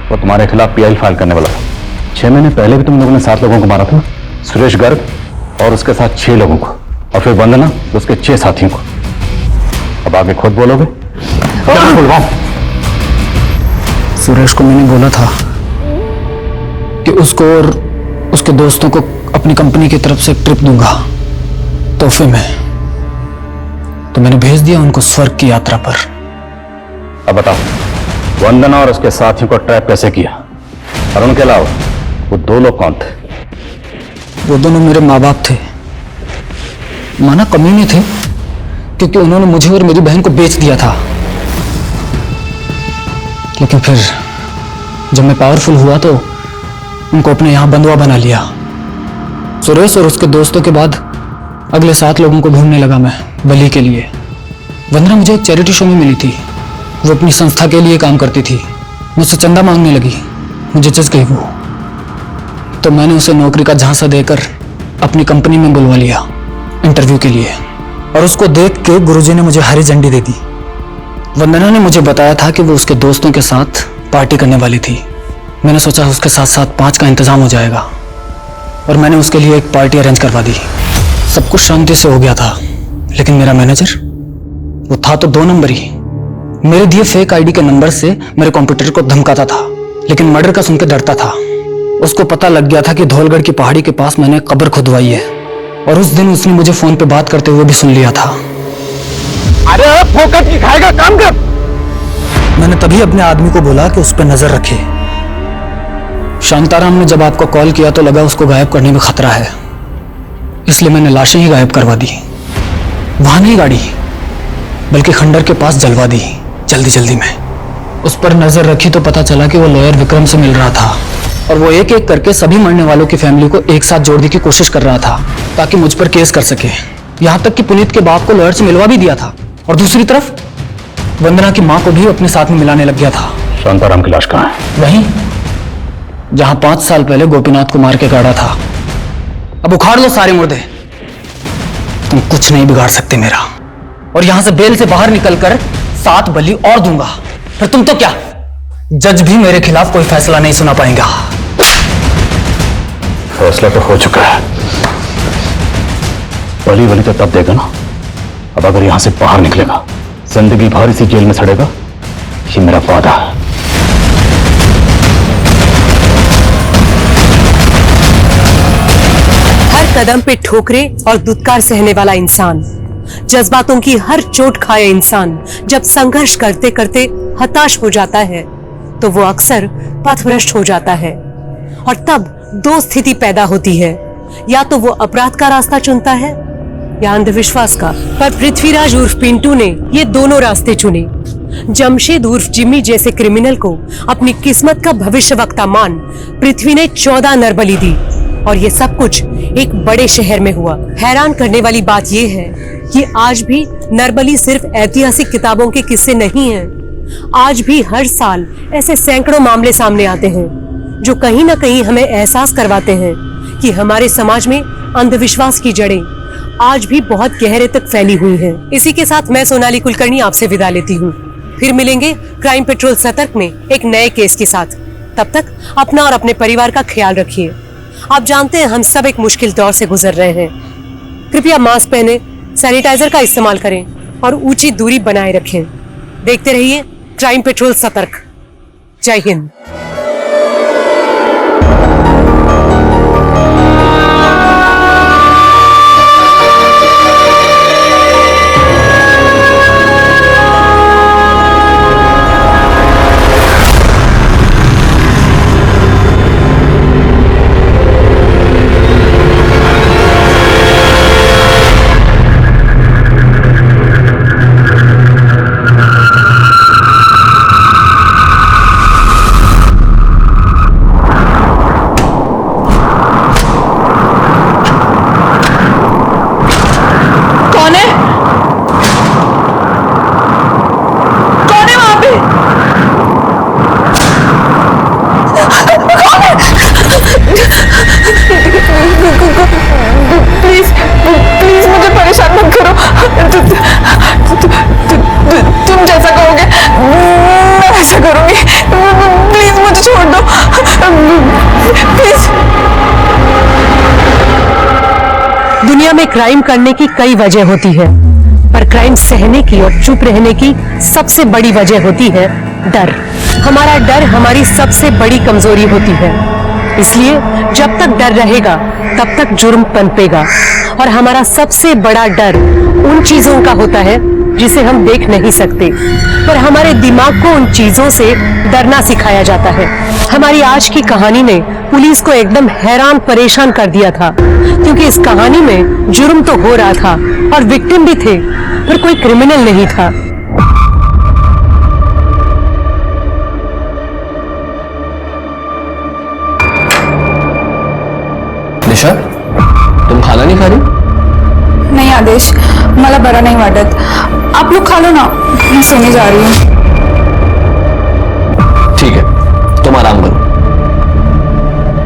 J: वो तुम्हारे खिलाफ पीआई फाइल करने वाला था। 6 महीने पहले भी तुम लोगों ने 7 लोगों को मारा था, सुरेश गर्ग और उसके साथ 6 लोगों को, और फिर वंदना उसके 6 साथियों को। अब आगे खुद बोलोगे?
A: सुरेश को मैंने बोला था कि उसको और उसके दोस्तों को अपनी कंपनी की तरफ से एक ट्रिप दूंगा तोहफे में, तो मैंने भेज दिया उनको स्वर्ग की यात्रा पर।
J: अब बताओ, वंदना और उसके साथियों को ट्रैप कैसे किया? और उनके अलावा वो 2 लोग कौन थे?
A: वो दोनों मेरे माँ बाप थे। माना कमीने थे, क्योंकि उन्होंने मुझे और मेरी बहन को बेच दिया था। लेकिन फिर जब मैं पावरफुल हुआ तो उनको अपने यहां बंधुआ बना लिया। सुरेश और उसके दोस्तों के बाद अगले 7 लोगों को ढूंढने लगा मैं बलि के लिए। वंदना मुझे एक चैरिटी शो में मिली थी। वो अपनी संस्था के लिए काम करती थी। मुझसे चंदा मांगने लगी, मुझे जज गई वो। तो मैंने उसे नौकरी का झांसा देकर अपनी कंपनी में बुलवा लिया इंटरव्यू के लिए, और उसको देख के गुरुजी ने मुझे हरी झंडी दे दी। वंदना ने मुझे बताया था कि वो उसके दोस्तों के साथ पार्टी करने वाली थी। मैंने सोचा उसके साथ साथ 5 का इंतजाम हो जाएगा, और मैंने उसके लिए एक पार्टी अरेंज करवा दी। सब कुछ शांति से हो गया था, लेकिन मेरा मैनेजर, वो था तो 2 नंबर ही। मेरे दिए फेक आईडी के नंबर से मेरे कंप्यूटर को धमकाता था, लेकिन मर्डर का सुन के डरता था। उसको पता लग गया था कि धौलगढ़ की पहाड़ी के पास मैंने कब्र खुदवाई है, और उस दिन उसने मुझे फोन पे बात करते हुए भी सुन लिया था।
G: अरे फोकट की खाएगा, काम कर।
A: मैंने तभी अपने आदमी को बोला कि उस पर नजर रखे। शांताराम ने जब आपको कॉल किया तो लगा उसको गायब करने में खतरा है, इसलिए मैंने लाशें ही गायब करवा दी। वहां नहीं गाड़ी, बल्कि खंडर के पास जलवा दी जल्दी जल्दी में। उस पर नजर रखी तो पता चला कि वो लॉयर विक्रम से मिल रहा था, और वो एक एक करके सभी मरने वालों की फैमिली को एक साथ जोड़ने की कोशिश कर रहा था ताकि मुझ पर केस कर सके। यहां तक कि पुनीत के बाप को लॉयर से मिलवा भी दिया था, और दूसरी तरफ वंदना की मां को भी अपने साथ में मिलाने लग गया था।
J: शांताराम की लाश कहाँ है?
A: वहीं जहां 5 साल पहले गोपीनाथ को मार के गाड़ा था। अब उखाड़ लो सारे मुर्दे, तुम कुछ नहीं बिगाड़ सकते मेरा। और यहां से बेल से बाहर निकलकर 7 बलि और दूंगा, फिर तुम तो क्या, जज भी मेरे खिलाफ कोई फैसला नहीं सुना पाएगा।
J: फैसला तो हो चुका है। बलि बलि तो तब देगा ना, अब अगर यहां से बाहर निकलेगा, जिंदगी भर इसी जेल में सड़ेगा। ये मेरा वादा है।
D: हर कदम पे ठोकरे और दुत्कार सहने वाला इंसान, जज्बातों की हर चोट खाए इंसान जब संघर्ष करते करते हताश हो जाता है तो वो अक्सर पथभ्रष्ट हो जाता है। और तब 2 स्थिति पैदा होती है, या तो वो अपराध का रास्ता चुनता है या अंधविश्वास का। पर पृथ्वीराज उर्फ पिंटू ने ये दोनों रास्ते चुने। जमशेद उर्फ जिम्मी जैसे क्रिमिनल को अपनी किस्मत का भविष्यवक्ता मान पृथ्वी ने 14 नरबली दी, और ये सब कुछ एक बड़े शहर में हुआ। हैरान करने वाली बात ये है कि आज भी नरबली सिर्फ ऐतिहासिक किताबों के किस्से नहीं हैं। आज भी हर साल ऐसे सैकड़ों मामले सामने आते हैं जो कहीं ना कहीं हमें एहसास करवाते हैं कि हमारे समाज में अंधविश्वास की जड़ें आज भी बहुत गहरे तक फैली हुई हैं। इसी के साथ मैं सोनाली कुलकर्णी आपसे विदा लेती हूँ। फिर मिलेंगे क्राइम पेट्रोल सतर्क में एक नए केस के साथ। तब तक अपना और अपने परिवार का ख्याल रखिए। आप जानते हैं हम सब एक मुश्किल दौर से गुजर रहे हैं। कृपया मास्क पहने, सैनिटाइजर का इस्तेमाल करें और ऊंची दूरी बनाए रखें। देखते रहिए क्राइम पेट्रोल सतर्क। जय हिंद।
H: तुम जैसा कहोगे मैं वैसा करूंगी। प्लीज मुझे छोड़ दो, प्लीज।
D: दुनिया में क्राइम करने की कई वजह होती है, पर क्राइम सहने की और चुप रहने की सबसे बड़ी वजह होती है डर। हमारा डर हमारी सबसे बड़ी कमजोरी होती है, इसलिए जब तक डर रहेगा तब तक जुर्म पनपेगा। और हमारा सबसे बड़ा डर उन चीजों का होता है जिसे हम देख नहीं सकते, पर हमारे दिमाग को उन चीजों से डरना सिखाया जाता है। हमारी आज की कहानी ने पुलिस को एकदम हैरान परेशान कर दिया था, क्योंकि इस कहानी में जुर्म तो हो रहा था और विक्टिम भी थे, पर कोई क्रिमिनल नहीं था।
B: दिशा, तुम खाना नहीं खा रही?
H: नहीं आदेश, मला बरा नहीं वाटत। आप लोग खा लो ना, मैं सोने जा रही हूँ।
B: ठीक है, तुम आराम करो।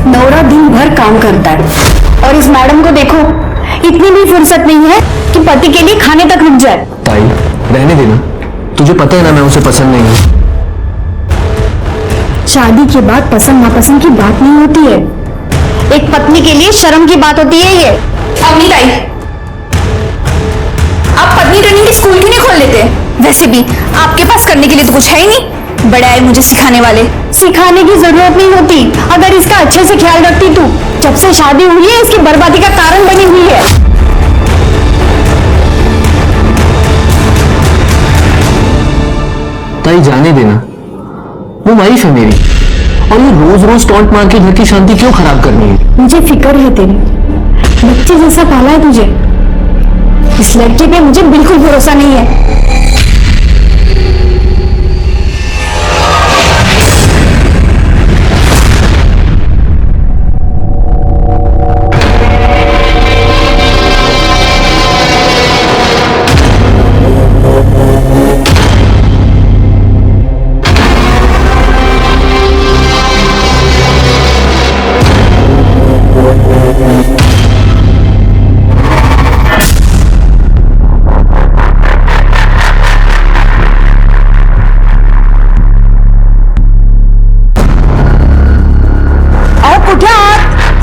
E: नौरा दिन भर काम करता है और इस मैडम को देखो, इतनी भी फुर्सत नहीं है कि पति के लिए खाने तक रुक जाए।
B: ताई, रहने देना, तुझे पता है ना मैं उसे पसंद नहीं हूँ।
E: शादी के बाद पसंद नापसंद की बात नहीं होती है, एक पत्नी के लिए शर्म की बात होती है ये।
H: अम्मी ताई, आप पत्नी ट्रेनिंग के स्कूल क्यों नहीं खोल लेते? वैसे भी आपके पास करने के लिए तो कुछ है ही नहीं, बड़े आए मुझे सिखाने वाले।
E: सिखाने की जरूरत नहीं होती, अगर इसका अच्छे से ख्याल रखती तू। जब से शादी हुई है इसकी बर्बादी का कारण बनी हुई है।
B: ताई जाने देना, वो वाइफ है मेरी, और ये रोज रोज टॉन्ट मार के घर की शांति क्यों खराब करनी है?
E: मुझे फिक्र है तेरी, बच्चे जैसा पाला है तुझे। इस लड़के पे मुझे बिल्कुल भरोसा नहीं है।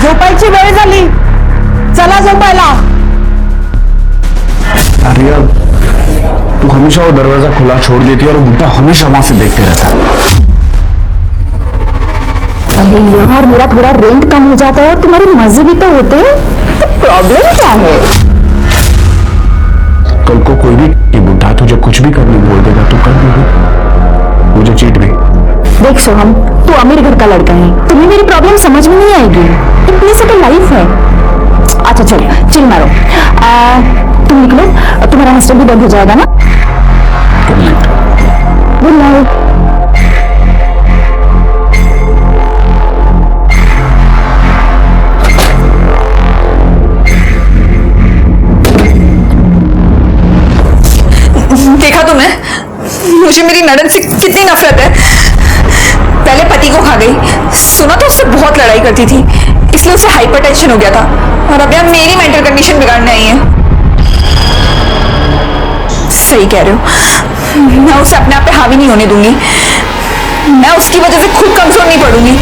H: झोपायची वेळ झाली, चला झोपायला।
J: अरे अब तू हमेशा वो दरवाजा खुला छोड़ देती है और वो बुड्ढा हमेशा वहां से देखते रहता है।
E: अरे यार, मेरा थोड़ा रेंट कम हो जाता है और तुम्हारे मजे भी तो होते हैं, तो प्रॉब्लम क्या है?
J: कल को कोई भी बुड्ढा तुझे कुछ भी करने बोल देगा तो कर देगी, मुझे चीट भी।
E: देख सोहम, तू अमीर घर का लड़का है, तुम्हें मेरी प्रॉब्लम समझ में नहीं आएगी, इतनी से तो लाइफ है। अच्छा चलो चिल मारो, तुम निकलो, तुम्हारा हॉस्टल भी बंद हो जाएगा ना। Good night.
H: देखा तुम्हें, मुझे मेरी नड़न से कितनी नफरत है। पहले पति को खा गई, सुना तो उससे बहुत लड़ाई करती थी, इसलिए उसे हाइपरटेंशन हो गया था, और अब यहाँ मेरी मेंटल कंडीशन बिगाड़ने आई है। सही कह रहे हो, मैं उसे अपने आप पे हावी नहीं होने दूंगी, मैं उसकी वजह से खुद कमजोर नहीं पड़ूंगी।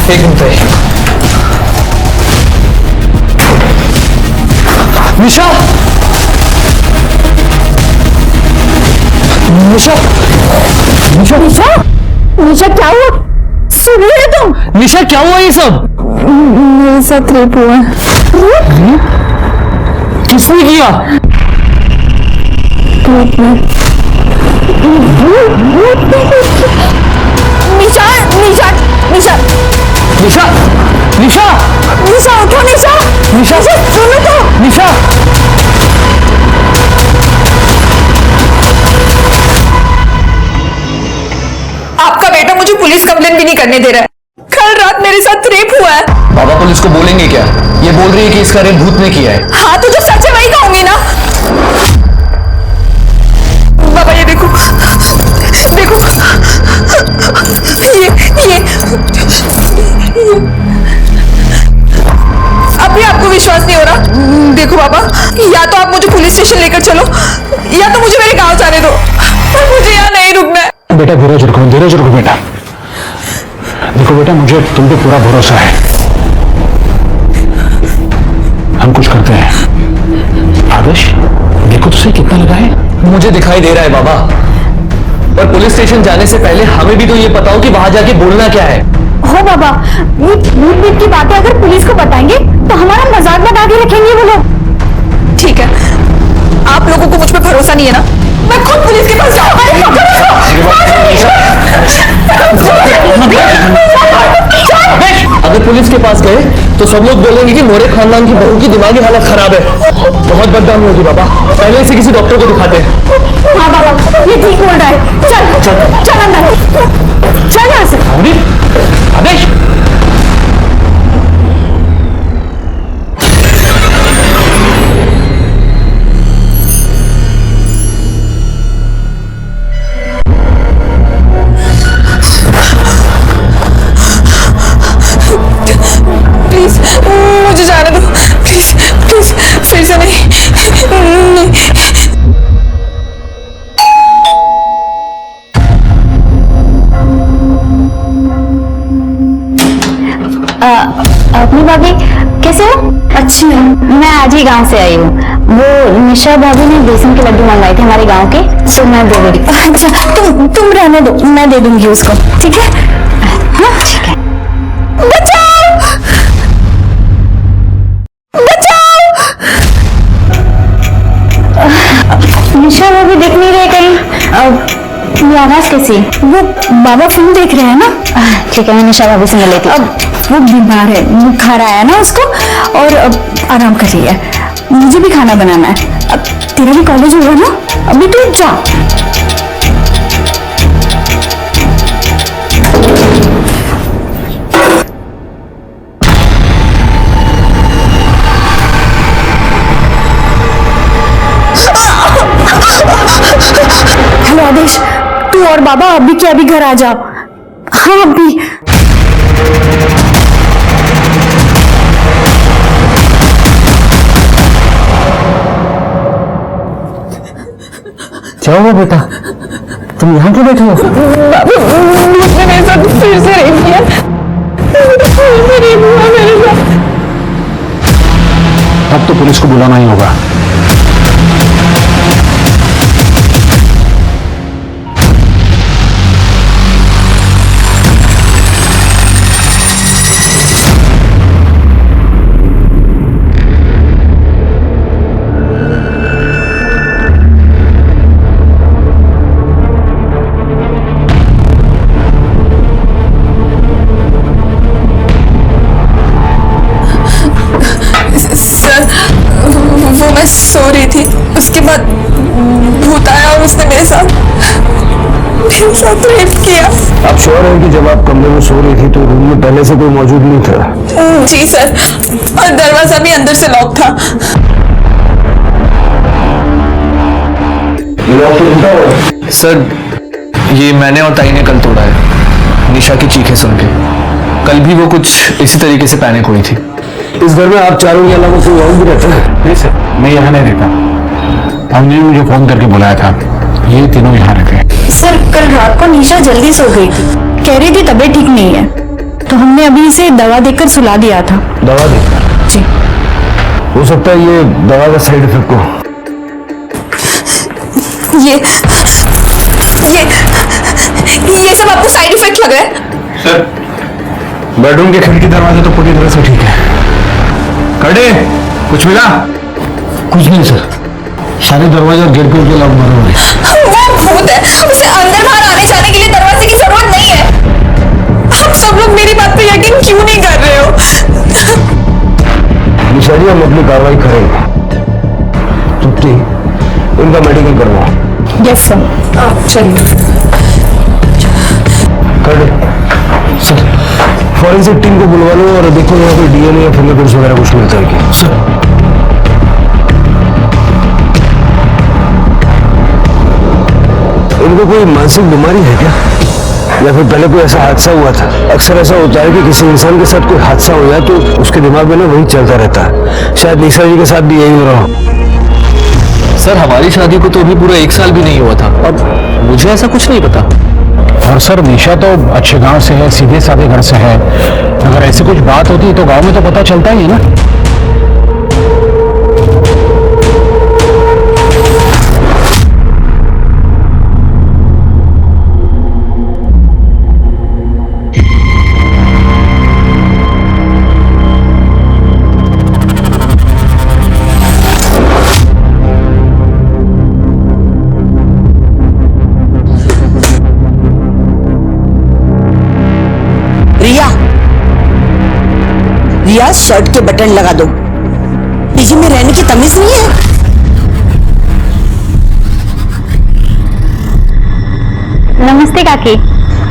B: एक मिनट निशा निशा निशा
E: निशा निशा क्या हुआ? सुन रही है तुम?
B: निशा क्या हुआ ये सब?
E: मेरे साथ रेप हुआ।
B: किसने किया?
E: निशा निशा निशा
B: निशा निशा
E: निशा उठो निशा
B: निशा
E: सुनो तो
B: निशा
H: आपका बेटा मुझे पुलिस कंप्लेन भी नहीं करने दे रहा है। कल रात मेरे साथ रेप हुआ है।
B: बाबा पुलिस को बोलेंगे क्या? ये बोल रही है कि इसका रेप भूत ने किया है।
H: हाँ तो जो सच है वही कहूंगी ना। बाबा ये देखो देखो ये अब भी आपको विश्वास नहीं हो रहा? देखो बाबा, या तो आप मुझे पुलिस स्टेशन लेकर चलो या तो मुझे मेरे गांव जाने दो। मुझे यहाँ नहीं रुकना है।
I: बेटा धीरज रखो बेटा। देखो बेटा, मुझे तुम पे पूरा भरोसा है। हम कुछ करते हैं। आदर्श देखो तुझसे कितना लगा है।
B: मुझे दिखाई दे रहा है बाबा, पर पुलिस स्टेशन जाने से पहले हमें भी तो ये पता हो कि वहां जाके बोलना क्या है।
E: हो बाबा, ये भूत की बातें अगर पुलिस को बताएंगे तो हमारा मजाक बना के रखेंगे वो लोग।
H: ठीक है, आप लोगों को मुझ पर भरोसा नहीं है ना? मैं खुद पुलिस के पास
B: अगर पुलिस के पास गए तो सब लोग बोलेंगे कि मोरे खानदान की बहू की दिमागी हालत खराब है। बहुत बदनामी होगी बाबा, पहले से किसी डॉक्टर को दिखाते हैं।
E: हाँ बाबा, ये ठीक बोल रहा है। चल अंदर चल यहाँ से।
B: आदेश
H: प्लीज मुझे जाने दो। प्लीज प्लीज फिर से नहीं।
E: अपनी भाभी कैसे हो? अच्छी हूँ। मैं आज ही गांव से आई हूँ। वो निशा भाभी ने बेसन के लड्डू मंगवाए थे हमारे गांव के, तो मैं दे दूंगी। अच्छा तुम रहने दो, मैं दे दूंगी उसको। ठीक है? हाँ ठीक है। बचाओ बचाओ। निशा भाभी दिख नहीं रहे कहीं। ये आवाज कैसी? वो बाबा फिल्म देख रहे हैं ना। ठीक है, मैं निशा भाभी से मिल लेती हूँ। अब वो बीमार है, बुखार आया ना उसको, और अब आराम कर रही है। मुझे भी खाना बनाना है। अब तेरा भी कॉलेज होगा ना, अभी तू जा। हेलो आदेश, तू और बाबा अभी के अभी घर आ जाओ। हाँ अभी।
A: क्या हुआ बेटा, तुम यहाँ क्यों बैठे हो?
H: उसने मेरे साथ फिर से रेप किया। फिर से रेप हुआ मेरे साथ।
I: अब तो पुलिस को बुलाना ही होगा।
H: सो रही थी, उसके बाद भूत आया और उसने मेरे साथ रेप किया।
I: आप श्योर हैं कि जब आप कमरे में सो रही थी तो रूम में पहले से कोई मौजूद नहीं था?
H: जी सर, और दरवाजा भी अंदर से लॉक था।
B: सर, ये मैंने और ताई ने कल तोड़ा है, निशा की चीखें सुन के। कल भी वो कुछ इसी तरीके से पैनिक हुई थी।
I: इस घर में आप चारों के अलावा कोई और भी रहता है? नहीं सर, मैं यहाँ नहीं रहता। हमने मुझे फोन करके बुलाया था, ये तीनों यहाँ रहते हैं।
E: सर कल रात को निशा जल्दी सो गई थी, कह रही थी तबीयत ठीक नहीं है।
K: तो हमने अभी इसे दवा देकर सुला दिया था।
F: दवा देकर?
K: जी।
F: हो सकता है ये दवा का साइड इफेक्ट को।
H: ये सब आपको साइड इफेक्ट लग रहा है?
I: सर, बेडरूम के खिड़की दरवाजे तो पूरी तरह से ठीक है। कड़े, कुछ मिला?
F: कुछ नहीं सर, सारे दरवाजे और गेट के उनके लॉक मारे हुए हैं।
H: वो भूत है, उसे अंदर बाहर आने जाने के लिए दरवाजे की जरूरत नहीं है। आप सब लोग मेरी बात पे यकीन क्यों नहीं कर रहे हो?
F: निशानी, हम अपनी कार्रवाई करेंगे। तृप्ति, इनका मेडिकल करवाओ।
K: Yes sir. चलिए।
F: सर, फॉरेंसिक टीम को बुलवा लो और देखो यहाँ पे डीएनए या फिंगरप्रिंट्स वगैरह कुछ मिलता है क्या? सर। इनको कोई मानसिक बीमारी है क्या, या फिर पहले कोई ऐसा हादसा हुआ था? अक्सर ऐसा होता है कि किसी इंसान के साथ कोई हादसा हो जाए तो उसके दिमाग में ना वही चलता रहता है। शायद निशा जी के साथ भी यही हो रहा हो।
A: सर, हमारी शादी को तो अभी पूरा 1 साल भी नहीं हुआ था और मुझे ऐसा कुछ नहीं पता।
I: और सर, निशा तो अच्छे गांव से है, सीधे साधे घर से है। अगर ऐसी कुछ बात होती तो गांव में तो पता चलता ही है ना।
M: रिया, शर्ट के बटन लगा दो। पीजी में रहने की तमीज नहीं है?
E: नमस्ते काकी।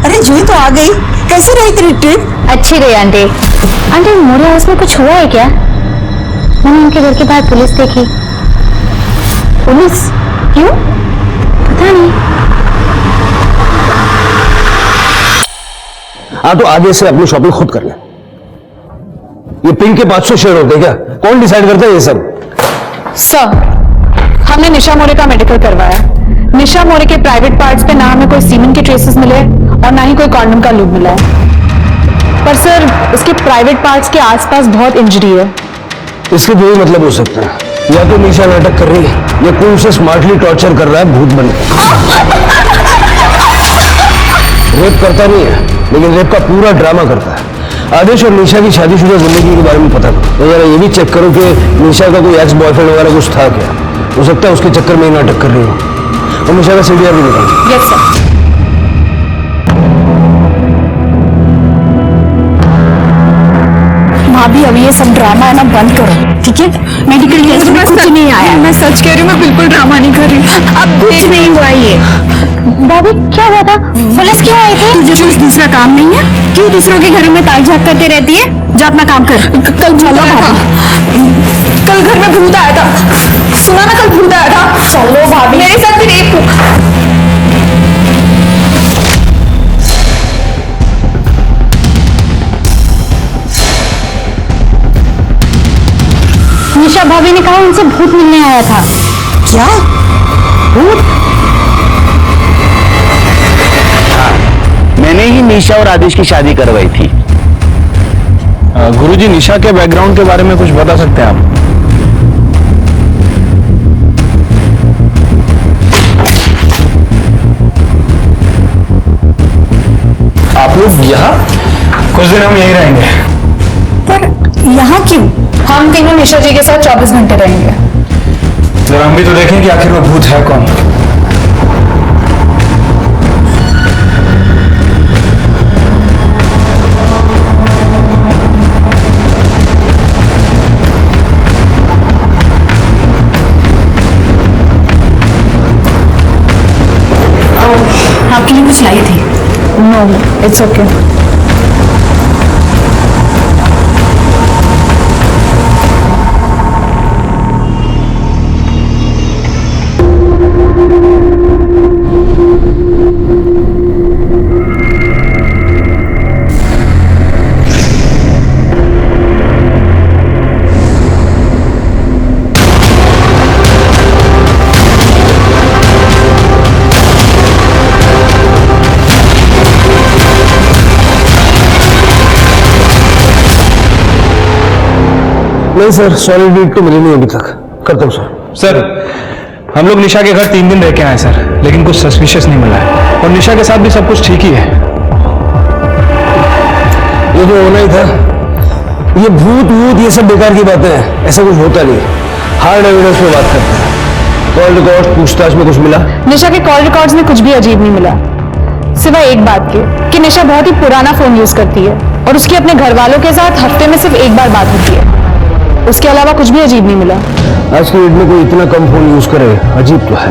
M: अरे जूही तो आ गई। कैसे रही तेरी ट्रिप?
E: अच्छी रही आंटी। आंटी, मोरे हाउस में कुछ हुआ है क्या? मैंने उनके घर के बाहर पुलिस देखी। पुलिस? क्यों? पता नहीं।
F: हाँ, तो आगे से अपनी शॉपिंग खुद कर ले। ये पिंक के 500 शेयर होते हैं क्या? कौन डिसाइड करता है ये सब?
K: सर, हमने निशा मोरे का मेडिकल करवाया। निशा मोरे के प्राइवेट पार्ट्स पे ना हमें कोई सीमेंट के ट्रेसेस मिले और ना ही कोई कॉन्डम का लूब मिला है। पर सर, उसके प्राइवेट पार्ट्स के आसपास बहुत इंजरी है।
F: इसके दो ही मतलब हो सकते हैं, या तो निशा नाटक कर रही है या कोई उसे स्मार्टली टॉर्चर कर रहा है भूत बनकर। रेप करता नहीं है, लेकिन रेप का पूरा ड्रामा करता है। आदेश और निशा की शादीशुदा जिंदगी के बारे में पता करो। तो जरा ये भी चेक करो कि निशा का कोई एक्स बॉयफ्रेंड वगैरह कुछ था क्या? हो सकता है उसके चक्कर में ही नाटक कर रही हो। और निशा का सीडीआर भी निकालो।
K: Yes sir.
M: भाभी, अब ये सब ड्रामा है ना बंद करो, ठीक है? मेडिकल टेस्ट में कुछ नहीं आया। मैं सच कह रही हूँ, मैं बिल्कुल ड्रामा नहीं कर रही। अब कुछ नहीं हुआ। ये
E: भाभी, क्या हुआ था? पुलिस क्यों आई थी?
M: तुझे कुछ दूसरा काम नहीं है? क्यों दूसरों के घरों में ताक झाक करते रहती है? जा अपना काम कर। कल चलो भाभी। कल घर में भूत आया था, सुना ना? कल भूत आया था। चलो भाभी, मेरे साथ भी रेप हुआ।
E: निशा भाभी ने कहा उनसे भूत मिलने आया था।
M: क्या भूत?
L: मैंने ही निशा और आदेश की शादी करवाई थी।
I: गुरुजी, निशा के बैकग्राउंड के बारे में कुछ बता सकते हैं आप? आप लोग यहाँ? कुछ दिन हम यहीं रहेंगे।
M: पर यहाँ क्यों?
K: हम तीनों निशा जी के साथ 24 घंटे रहेंगे।
I: जरा हम भी तो देखें कि आखिर वो भूत है कौन।
K: आपके लिए कुछ लाई थी। No, it's okay.
L: नहीं सर, सॉलिड लीड तो मिली नहीं अभी तक। करता हूँ सर।
I: सर हम लोग निशा के घर 3 दिन रह के आए सर, लेकिन कुछ सस्पिशियस नहीं मिला है और निशा के साथ भी सब कुछ ठीक ही है।
L: ये तो होना ही था। ये भूत ये सब बेकार की बातें हैं, ऐसा कुछ होता नहीं। हार्ड एविडेंस पे बात करते हैं। कॉल रिकॉर्ड पूछताछ में कुछ मिला?
M: निशा के कॉल रिकॉर्ड्स में कुछ भी अजीब नहीं मिला, सिवाय एक बात के कि निशा बहुत ही पुराना फोन यूज करती है और उसकी अपने घर वालों के साथ हफ्ते में सिर्फ एक बार बात होती है। उसके अलावा कुछ भी अजीब नहीं मिला।
L: आज के डेट में कोई इतना कम फोन यूज करे, अजीब तो है।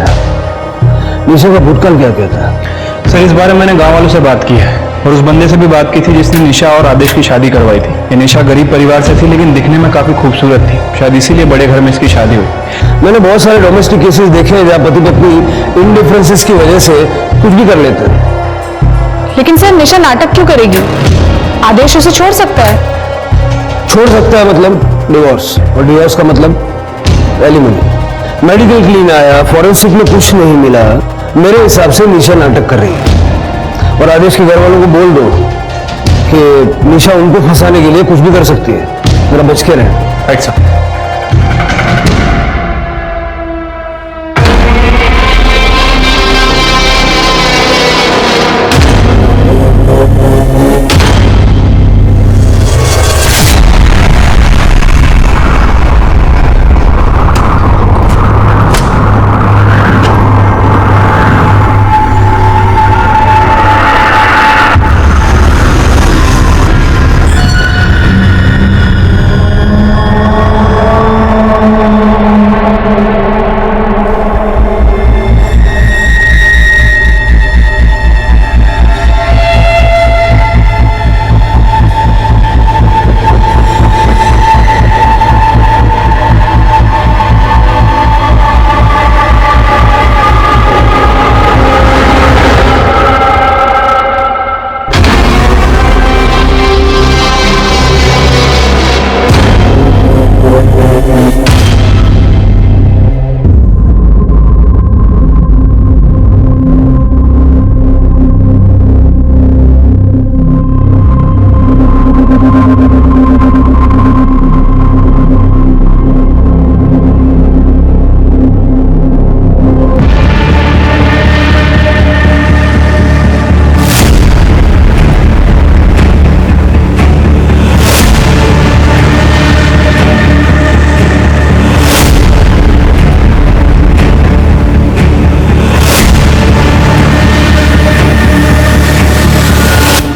L: निशा का भूतकाल क्या कहता है?
I: सर इस बारे में मैंने गांव वालों से बात की है और उस बंदे से भी बात की थी जिसने निशा और आदेश की शादी करवाई थी। ये निशा गरीब परिवार से थी लेकिन दिखने में काफी खूबसूरत थी, शायद इसीलिए बड़े घर में इसकी शादी हुई।
L: मैंने बहुत सारे डोमेस्टिक केसेस देखे हैं जहाँ पति पत्नी इनडिफरेंसेस की वजह से कुछ भी कर लेते हैं।
M: लेकिन सर निशा नाटक क्यों करेगी? आदेश उसे छोड़ सकता है।
L: छोड़ सकता है मतलब डिवोर्स, और डिवोर्स का मतलब एलिमनी। मेडिकल क्लीन आया, फॉरेंसिक में कुछ नहीं मिला। मेरे हिसाब से निशा नाटक कर रही है और आदेश के घर वालों को बोल दो कि निशा उनको फंसाने के लिए कुछ भी कर सकती है, जरा बच के रहे।
I: Right sir.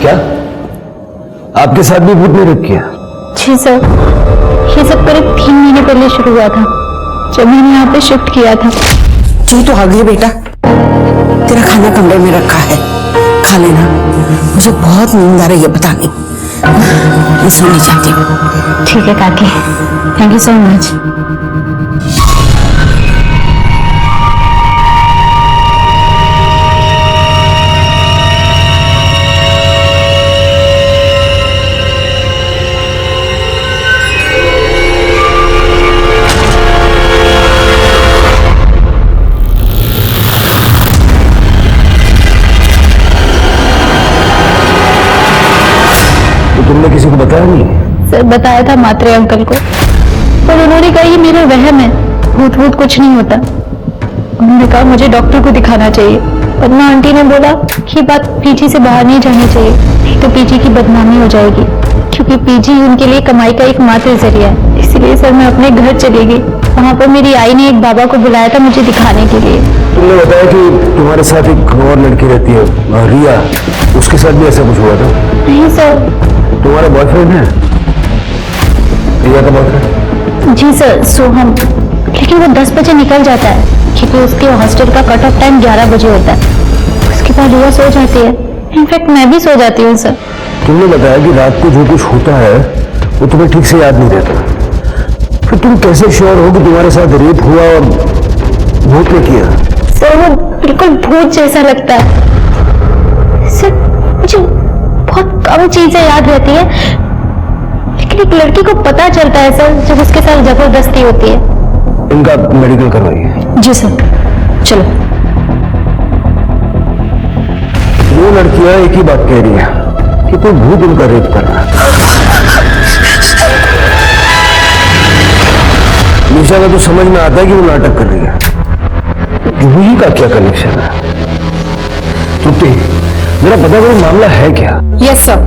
L: क्या आपके साथ भी भूत ने रेप किया?
M: जी सर, ये सब करीब 3 महीने पहले शुरू हुआ था जब मैंने यहाँ पे शिफ्ट किया था।
D: तू तो आ गई बेटा, तेरा खाना कमरे में रखा है, खा लेना। मुझे बहुत नींद आ रही है, पता नहीं, मैं सोने चाहती हूँ।
M: ठीक है काकी, थैंक यू सो मच।
L: तुमने किसी को बताया नहीं?
M: सर बताया था मात्रे अंकल को, पर उन्होंने कहा ये मेरा वहम है, भूत भूत कुछ नहीं होता। उन्होंने कहा मुझे डॉक्टर को दिखाना चाहिए। पद्मा आंटी ने बोला कि बात पीजी से बाहर नहीं जानी चाहिए, नहीं तो पीजी की बदनामी हो जाएगी, क्योंकि पीजी उनके लिए कमाई का एकमात्र जरिया है। इसीलिए सर मैं अपने घर चली गई। वहाँ पर मेरी आई ने एक बाबा को बुलाया था मुझे दिखाने के लिए।
L: तुमने बताया कि तुम्हारे साथ एक और लड़की रहती है, रिया, उसके साथ भी ऐसा कुछ हुआ था?
M: नहीं सर।
L: तुम्हारा बॉयफ्रेंड है? रिया का बॉयफ्रेंड?
M: जी सर, सोहम, लेकिन वो 10 बजे निकल जाता है क्योंकि उसके हॉस्टल का कट ऑफ टाइम 11 बजे होता है। उसके बाद रिया सो जाती है, इनफैक्ट मैं भी सो जाती हूँ सर।
L: तुमने बताया कि रात को जो कुछ होता है वो तुम्हें ठीक से याद नहीं रहता, फिर तुम कैसे श्योर हो कि तुम्हारे साथ रेप हुआ और भूत ने किया?
M: सर वो बिल्कुल भूत जैसा लगता है सर। मुझे बहुत कम चीजें याद रहती है, लेकिन एक लड़की को पता चलता है सर जब उसके साथ जबरदस्ती होती है।
L: इनका मेडिकल करवाइए।
M: जी सर, चलो।
L: वो लड़कियां एक ही बात कह रही है कि कोई भूत उनका रेप कर रहा है। निशा का तो समझ में आता है कि वो नाटक कर रही है। जूही का क्या कनेक्शन है? तृप्ति, मेरा पता करो मामला है क्या?
D: Yes sir.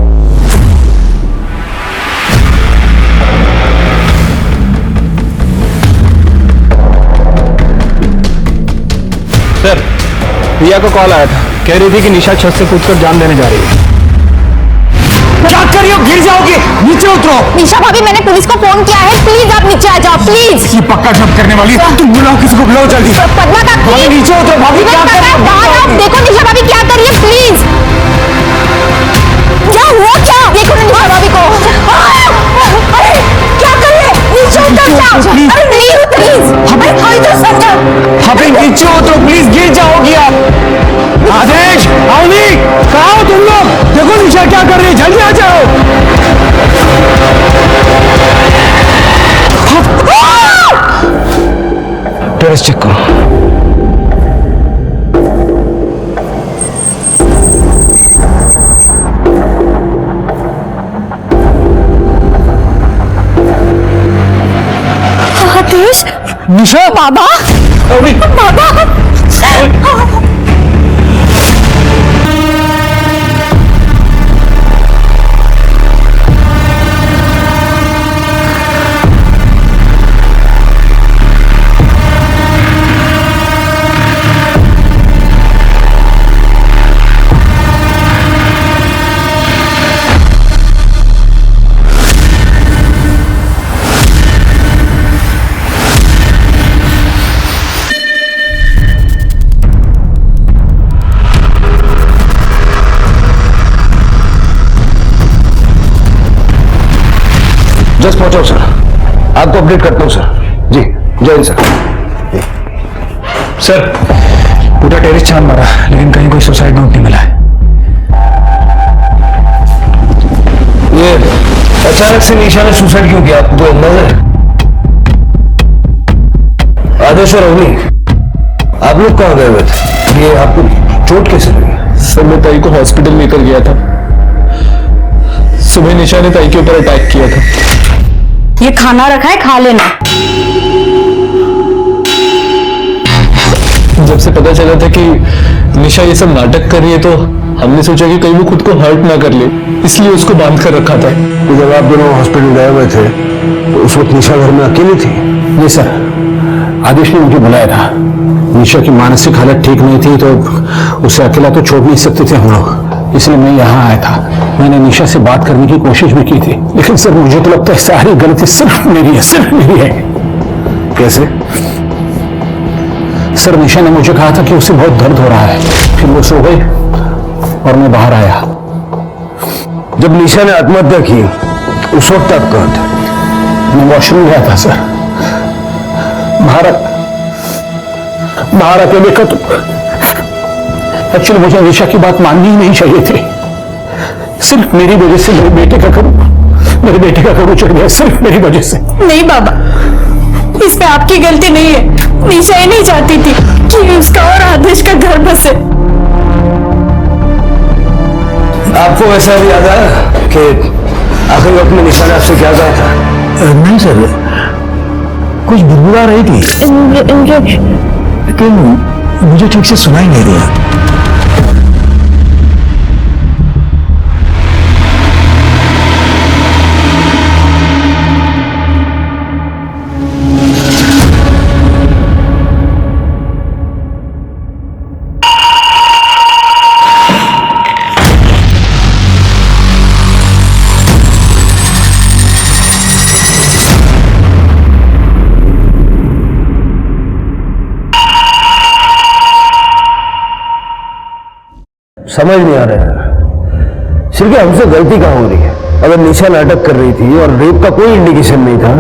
I: सर, रिया को कॉल आया था, कह रही थी कि निशा छत से कूदकर जान देने जा रही है।
L: क्या कर रही हो? गिर जाओगे, नीचे उतरो।
E: निशा भाभी, मैंने पुलिस को फोन किया है, प्लीज आप नीचे आ जाओ प्लीज।
L: ये पक्का जब्त करने वाली है। तुम बुलाओ, किसी को बुलाओ जल्दी।
E: पद्मा का
L: भाभी नीचे उतरो। भाभी क्या कर रही हो?
E: देखो निशा भाभी क्या कर रही है, प्लीज। क्या हुआ? क्या देखो ना निशा भाभी को। अरे क्या कर रही है? नीचे उतर जाओ। अरे नहीं प्लीज, हमें कोई तो समझो।
L: भाभी नीचे उतरो प्लीज, गिर जाओगी आप। आदेश, अवनी, कहाँ हो तुम लोग? देखो निशा क्या कर रही है, जल्दी आ जाओ। टेरेस चेक करो।
E: आदेश,
L: निशा,
E: बाबा, बाबा।
L: जस्ट पहुंचो सर, आपको अपडेट करता हूं सर। जी जय हिंद सर।
I: सर, पूरा टेरेस छान मारा, लेकिन कहीं कोई सुसाइड नोट नहीं मिला है।
L: ये अचानक से निशा ने सुसाइड क्यों किया, आपको अंदाजा है? आदेश और अवनी, आप लोग कहाँ गए हुए थे? ये आपको चोट कैसे लगी?
I: सर, मैं ताई को हॉस्पिटल लेकर गया था। सुबह निशा ने ताई के ऊपर अटैक किया था।
M: ये खाना रखा है, खा लेना।
I: जब से पता चला था कि निशा ये सब नाटक कर रही है, तो हमने सोचा कि कहीं वो खुद को हर्ट ना कर ले, इसलिए उसको बांध कर रखा था।
L: तो जब आप दोनों हॉस्पिटल गए हुए थे तो उस वक्त निशा घर में अकेली थी? जी सर, आदेश ने मुझे बुलाया था। निशा की मानसिक हालत ठीक नहीं थी, तो उसे अकेला तो छोड़ नहीं सकते थे हम लोग, इसलिए मैं यहाँ आया था। मैंने निशा से बात करने की कोशिश भी की थी, लेकिन सर मुझे तो लगता है सारी गलती सिर्फ मेरी है, सिर्फ मेरी है। कैसे? सर, निशा ने मुझे कहा था कि उसे बहुत दर्द हो रहा है, फिर वो सो गई और मैं बाहर आया। जब निशा ने आत्महत्या की उस वक्त आप कहाँ थे? मैं वॉशरूम गया था सर। बाहर आके देखा तो एक्चुअली मुझे निशा की बात माननी ही नहीं चाहिए थी। सिर्फ मेरी वजह से मेरे बेटे का कब्र चढ़ गया, सिर्फ मेरी वजह से।
M: नहीं बाबा, इसमें आपकी गलती नहीं है। निशा ही नहीं चाहती थी कि उसका और आदेश का घर बसे।
L: आपको वैसा भी याद आया कि आखिरी वक्त में निशा ने आपसे क्या कहा था? नहीं सर, कुछ बुड़बुड़ा रही थी, लेकिन मुझे ठीक से सुनाई नहीं दिया। समझ नहीं आ रहा है सिर्फ हमसे गलती कहाँ हो रही है? अगर निशा नाटक कर रही थी और रेप का कोई इंडिकेशन नहीं था,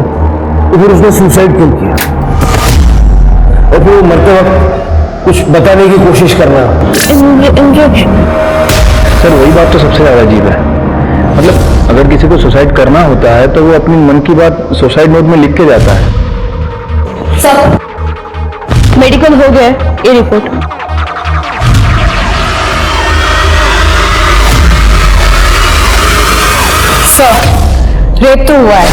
L: तो फिर उसने सुसाइड क्यों किया? और फिर वो मरते वक्त कुछ बताने की कोशिश करना।
I: सर, वही बात तो सबसे ज्यादा अजीब है। मतलब अगर किसी को सुसाइड करना होता है तो वो अपनी मन की बात सुसाइड नोट में लिख के जाता है।
M: सर, मेडिकल हो गया, ये रिपोर्ट। सर, रेप तो हुआ है,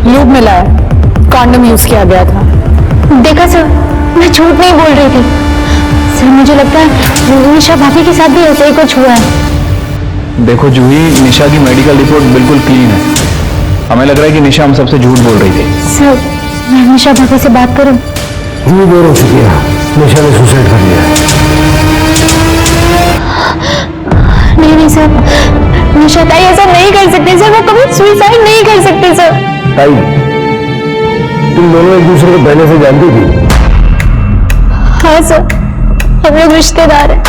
M: लूब मिला है, कॉन्डम यूज किया गया था।
E: देखा सर, मैं झूठ नहीं बोल रही थी सर। मुझे लगता है निशा भाभी के साथ भी ऐसा ही कुछ हुआ है।
J: देखो जूही, निशा की मेडिकल रिपोर्ट बिल्कुल क्लीन है। हमें लग रहा है कि निशा हम सबसे झूठ बोल रही थी।
E: सर, मैं निशा भाभी से बात करूं?
L: जी देर हो चुकी है, निशा ने सुसाइड कर लिया।
E: नहीं सर, निशा ताई ऐसा नहीं कर सकती सर, वो कभी सुसाइड नहीं कर सकती सर।
L: ताई, तुम दोनों एक दूसरे को पहले से जानती थी?
E: हाँ सर, हम लोग रिश्तेदार हैं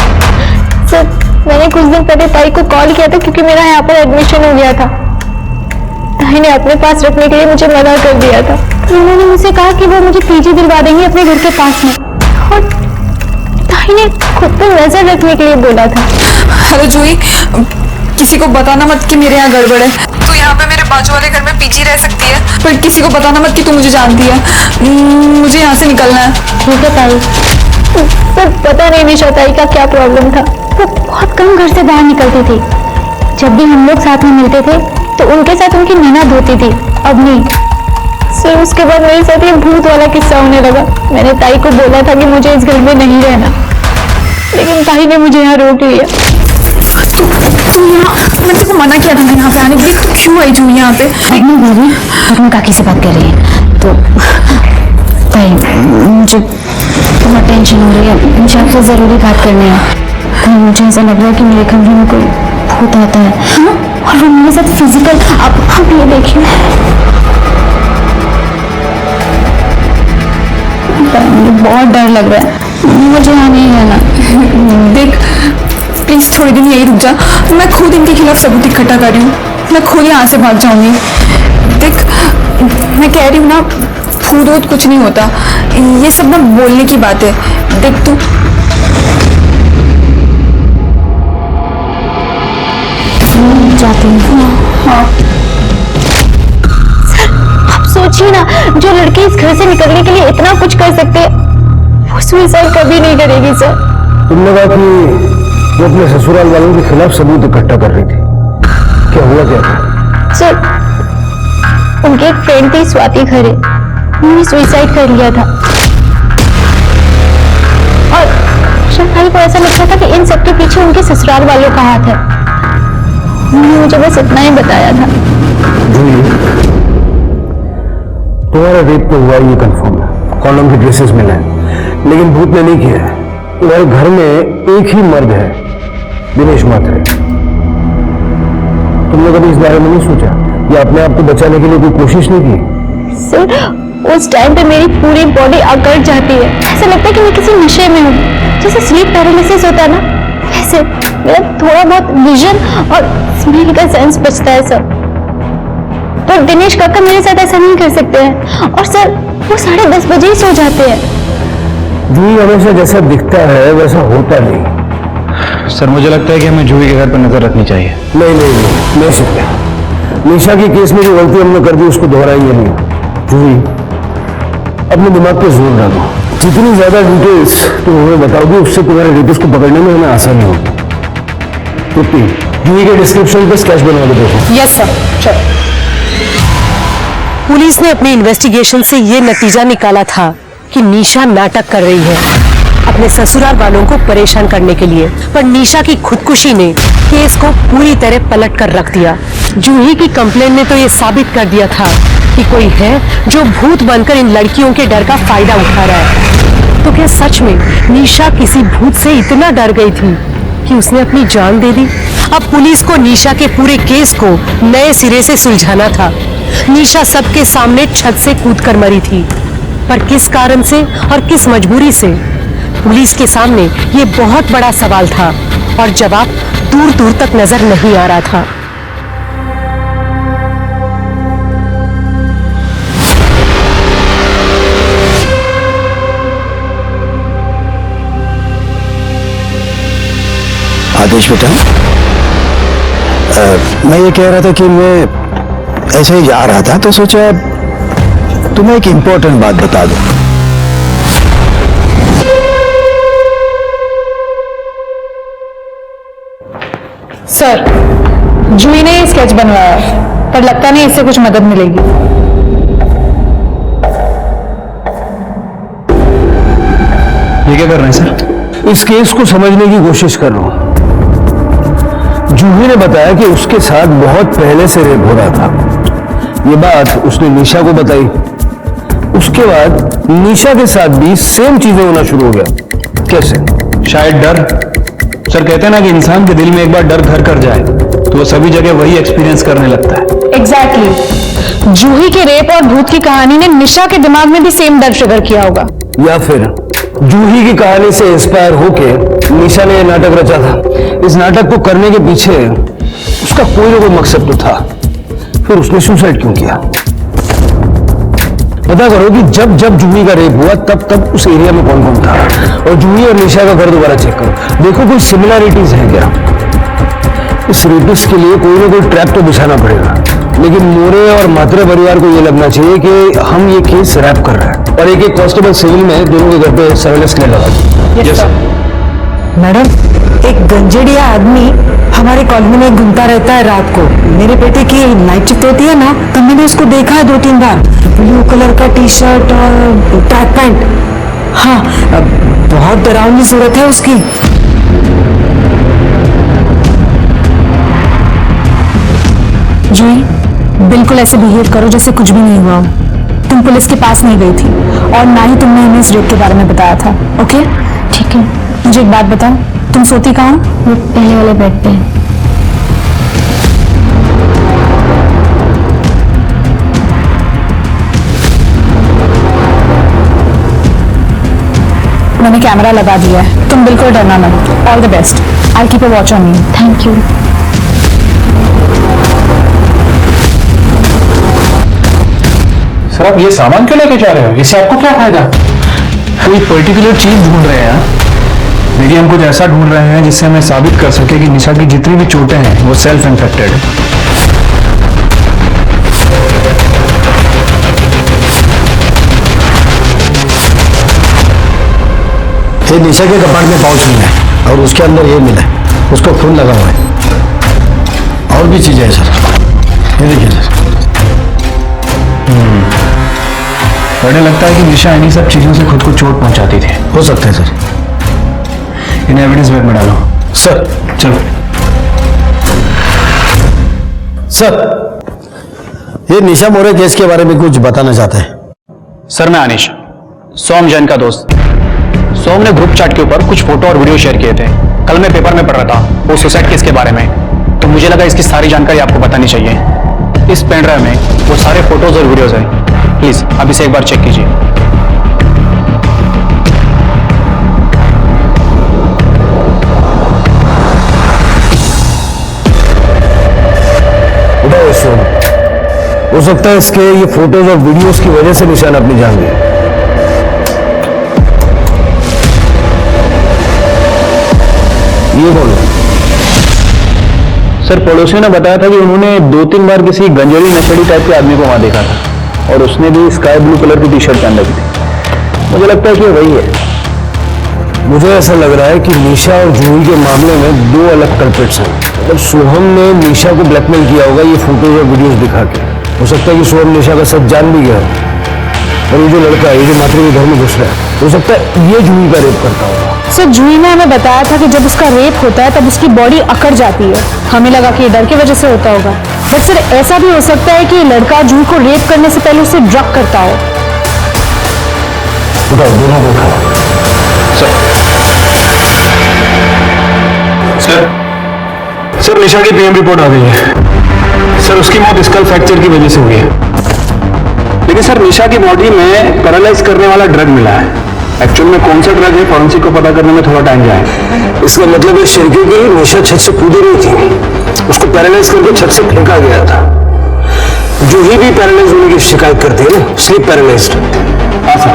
E: सर। मैंने कुछ दिन पहले ताई को कॉल किया था क्योंकि मेरा यहाँ पर एडमिशन हो गया था। ताई ने अपने पास रखने के लिए मुझे मना कर दिया था। उन्होंने मुझसे कहा कि वो मुझे पीजी दिलवा देंगे अपने घर के पास में, और ताई ने खुद पर नजर रखने के लिए बोला था।
H: हेलो जूही, किसी को बताना मत कि मेरे यहाँ गड़बड़ है। तू यहाँ पे मेरे बाजू वाले घर में पीजी रह सकती है, पर किसी को बताना मत कि तू मुझे जानती है। मुझे यहाँ से निकलना है।
E: ठीक है ताई। सर, पता नहीं निशा ताई का क्या प्रॉब्लम था। वो बहुत कम घर से बाहर निकलती थी। जब भी हम लोग साथ में मिलते थे तो उनके साथ उनकी ननद होती थी, अब नहीं। सर, उसके बाद मेरे साथ ये भूत वाला किस्सा होने लगा। मैंने ताई को बोला था कि मुझे इस घर में नहीं रहना, लेकिन ताई ने मुझे यहाँ रोक लिया।
H: मैंने तुमको मना किया था मैं यहाँ पे आने के लिए, तो क्यों आई जूही यहाँ पे?
E: नहीं भाभी, अपनी काकी से बात कर रही है। तो ताई, मुझे बहुत टेंशन हो रही है, मुझे आपसे जरूरी बात करनी है। ताई, मुझे ऐसा लग रहा है कि मेरे कमरे में कोई भूत आता है, और वो मेरे साथ फिजिकल। आप ये देखिए, मुझे बहुत डर लग रहा है, मुझे यहाँ नहीं रहना।
H: देख, प्लीज थोड़ी दिन यही रुक जा। मैं खुद इनके खिलाफ सबूत इकट्ठा कर रही हूँ, मैं खुद यहाँ से भाग जाऊंगी। देख, मैं कह रही हूँ ना, भूत वूत कुछ नहीं होता, ये सब ना बोलने की बात है। देख तू,
E: जाती हूँ। हाँ सर, आप सोचिए ना, जो लड़की इस घर से निकलने के लिए इतना कुछ कर सकते हैं, वो सुसाइड कभी नहीं करेगी सर।
L: तुमने कहा कि वो अपने ससुराल वालों के खिलाफ सबूत इकट्ठा कर रही थी, क्या हुआ क्या था?
E: सर, उनकी एक फ्रेंड थी स्वाति खरे, उन्होंने सुसाइड कर लिया था। और शायद को ऐसा लगता था कि इन सबके पीछे उनके ससुराल वालों का हाथ है। उन्होंने मुझे बस इतना ही बताया था।
L: तुम्हारा रेप तो हुआ, ये कंफर्म है, कॉन्डम के ड्रेसेस मिले हैं, लेकिन भूत ने नहीं किया है। तुम्हारे घर में एक ही मर्द है, दिनेश मात्रे। तुमने कभी इस बारे में नहीं सोचा या अपने आप को बचाने के लिए कोई कोशिश नहीं की?
E: सर, उस टाइम पे मेरी पूरी बॉडी अकड़ जाती है, ऐसा लगता है कि मैं किसी नशे में हूँ। जैसे स्लीप पैरालिसिस होता है ना, वैसे मेरा थोड़ा बहुत विजन और स्मेल का सेंस बचता है सर। तो दिनेश काका मेरे साथ ऐसा नहीं कर सकते हैं, और सर वो 10:30 बजे ही सो जाते हैं।
L: जूही हमेशा जैसा दिखता है वैसा होता नहीं।
J: सर, मुझे लगता है कि हमें जूही के घर पर नजर रखनी चाहिए।
L: नहीं सकते। निशा की केस में जो गलती हमने कर दी उसको दोहराएंगे नहीं। जूही, अपने दिमाग पे जोर डालो। जितनी ज्यादा डिटेल्स तुम हमें बताओगे उससे तुम्हारे रेपिस्ट को पकड़ने में हमें आसानी होगी। तो जूही के डिस्क्रिप्शन पे स्केच बनवा के देखो।
D: यस सर, चलो। पुलिस ने अपने इन्वेस्टिगेशन से ये नतीजा निकाला था कि निशा नाटक कर रही है अपने ससुराल वालों को परेशान करने के लिए, पर निशा की खुदकुशी ने केस को पूरी तरह पलट कर रख दिया। जूही की कंप्लेंट ने तो ये साबित कर दिया था कि कोई है जो भूत बनकर इन लड़कियों के डर का फायदा उठा रहा है। तो क्या सच में निशा किसी भूत से इतना डर गई थी कि उसने अपनी जान दे दी? अब पुलिस को निशा के पूरे केस को नए सिरे से सुलझाना था। निशा सबके सामने छत से कूदकर मरी थी, पर किस कारण से और किस मजबूरी से? पुलिस के सामने ये बहुत बड़ा सवाल था और जवाब दूर दूर तक नजर नहीं आ रहा था।
L: आदेश बेटा, मैं ये कह रहा था कि मैं ऐसे ही जा रहा था तो सोचा तुम्हें एक इंपॉर्टेंट बात बता दूं।
M: सर, जूही ने स्केच बनवाया, पर लगता नहीं इससे कुछ मदद मिलेगी।
I: क्या कर रहे हैं सर?
L: इस केस को समझने की कोशिश कर रहा हूं। जूही ने बताया कि उसके साथ बहुत पहले से रेप हो रहा था। ये बात उसने निशा को बताई। उसके बाद निशा के साथ भी सेम चीजें होना शुरू हो गया। कैसे?
I: शायद डर। सर कहते हैं ना कि इंसान के दिल में एक बार डर घर कर जाए तो वो सभी जगह वही एक्सपीरियंस करने लगता है।
M: एग्जैक्टली। जूही के रेप और भूत की कहानी ने निशा के दिमाग में भी सेम डर ट्रिगर किया होगा।
L: या फिर जूही की कहानी से इंस्पायर होके निशा ने यह नाटक रचा था। इस नाटक को करने के पीछे उसका कोई ना कोई मकसद तो था। फिर उसने सुसाइड क्यों किया? पता करो कि जब जब जूही का रेप हुआ तब तब उस एरिया में कौन कौन था, और जूही और निशा का घर दोबारा चेक करो। देखो कोई सिमिलैरिटीज है क्या। इस रेपिस्ट के लिए कोई ना कोई ट्रैप तो बिछाना पड़ेगा। लेकिन मोरे और मात्रे परिवार को यह लगना चाहिए कि हम ये केस रैप कर रहे हैं, और एक एक कांस्टेबल सिविल में दोनों के घर पे सर्वेलेंस के लिए लगा दो।
D: मैडम, एक गंजेड़िया आदमी हमारे कॉलोनी में घूमता रहता है रात को। मेरे बेटे की नाइट शिफ्ट होती है ना, तब मैंने उसको देखा है 2-3 बार। ब्लू कलर का टी शर्ट और ट्रैक पैंट। हाँ, बहुत डरावनी सूरत है उसकी।
M: जी बिल्कुल ऐसे बिहेव करो जैसे कुछ भी नहीं हुआ। तुम पुलिस के पास नहीं गई थी और ना ही तुमने हमें इस रेप के बारे में बताया था। ओके ठीक है। मुझे एक बात बताओ, तुम सोती कहाँ हो? वो पहले वाले बेड पे। मैंने कैमरा लगा दिया है, तुम बिल्कुल डरना मत। All the best. I keep a watch on you. Thank you.
I: Sir आप ये सामान क्यों लेके जा रहे हो? इससे आपको क्या फायदा? कोई पर्टिकुलर चीज ढूंढ रहे हैं? देखिए हम कुछ ऐसा ढूंढ रहे हैं जिससे हमें साबित कर सके कि निशा की जितनी भी चोटें हैं वो सेल्फ इन्फेक्टेड।
L: ये निशा के कपाट में पाउच मिला है और उसके अंदर ये मिला है, उसको खून लगा हुआ है। और भी चीजें हैं सर, ये देखिए सर।
I: मुझे लगता है कि निशा इन्हीं सब चीजों से खुद को चोट पहुंचाती थी।
L: हो सकता है सर।
I: इन्हें एविडेंस बैग में डालो।
L: सर
I: चलो।
L: सर, ये निशा मोरे केस के बारे में कुछ बताना चाहते हैं।
A: सर मैं अनिश, सोम जैन का दोस्त। सोम ने ग्रुप चैट के ऊपर कुछ फोटो और वीडियो शेयर किए थे। कल मैं पेपर में पढ़ रहा था वो सुसाइड केस के बारे में, तो मुझे लगा इसकी सारी जानकारी आपको बतानी चाहिए। इस पेन ड्राइव में वो सारे फोटोज और वीडियोज हैं। प्लीज आप इसे एक बार चेक कीजिए।
L: हो सकता है इसके ये फोटोज और वीडियोस की वजह से निशान अपनी जान गए। ये बोलो
I: सर, पड़ोसियों ने बताया था कि उन्होंने 2-3 बार किसी गंजेड़ी नशेड़ी टाइप के आदमी को वहां देखा था और उसने भी स्काई ब्लू कलर की टी शर्ट पहन रखी थी। मुझे लगता है कि वही है।
L: मुझे ऐसा लग रहा है कि निशा और जूही के मामले में दो अलग कल्प्रिट्स हैं। मतलब सोहम ने निशा को ब्लैकमेल किया होगा ये फोटोज और वीडियोस दिखा के। हो सकता है कि सोहम निशा का सच जान भी गया हो। और ये जो लड़का है, ये जो मात्रे के घर में घुस रहा है, हो सकता है ये जूही का रेप करता होगा।
M: सर जूही ने हमें बताया था कि जब उसका रेप होता है तब उसकी बॉडी अकड़ जाती है। हमें लगा कि ये डर की वजह से होता होगा, बट सर ऐसा भी हो सकता है कि ये लड़का जूही को रेप करने से पहले उसे ड्रग करता हो।
L: उठाओ, दोनों को उठाओ।
I: सर निशा की पीएम रिपोर्ट आ गई है। सर उसकी मौत स्कल फ्रैक्चर की वजह से हुई है। लेकिन सर निशा की बॉडी में पैरालाइज करने वाला ड्रग मिला है। एक्चुअल में कौन सा ड्रग है फॉरेंसिक को पता करने में थोड़ा टाइम जाएगा।
L: इसका मतलब है शिरके की निशा छत से कूदी नहीं थी, उसको पैरालाइज करके छत से फेंका गया था। जूही भी पैरालाइज होने की शिकायत करती है ना, स्लीप पैरालाइज्ड।
I: हाँ सर।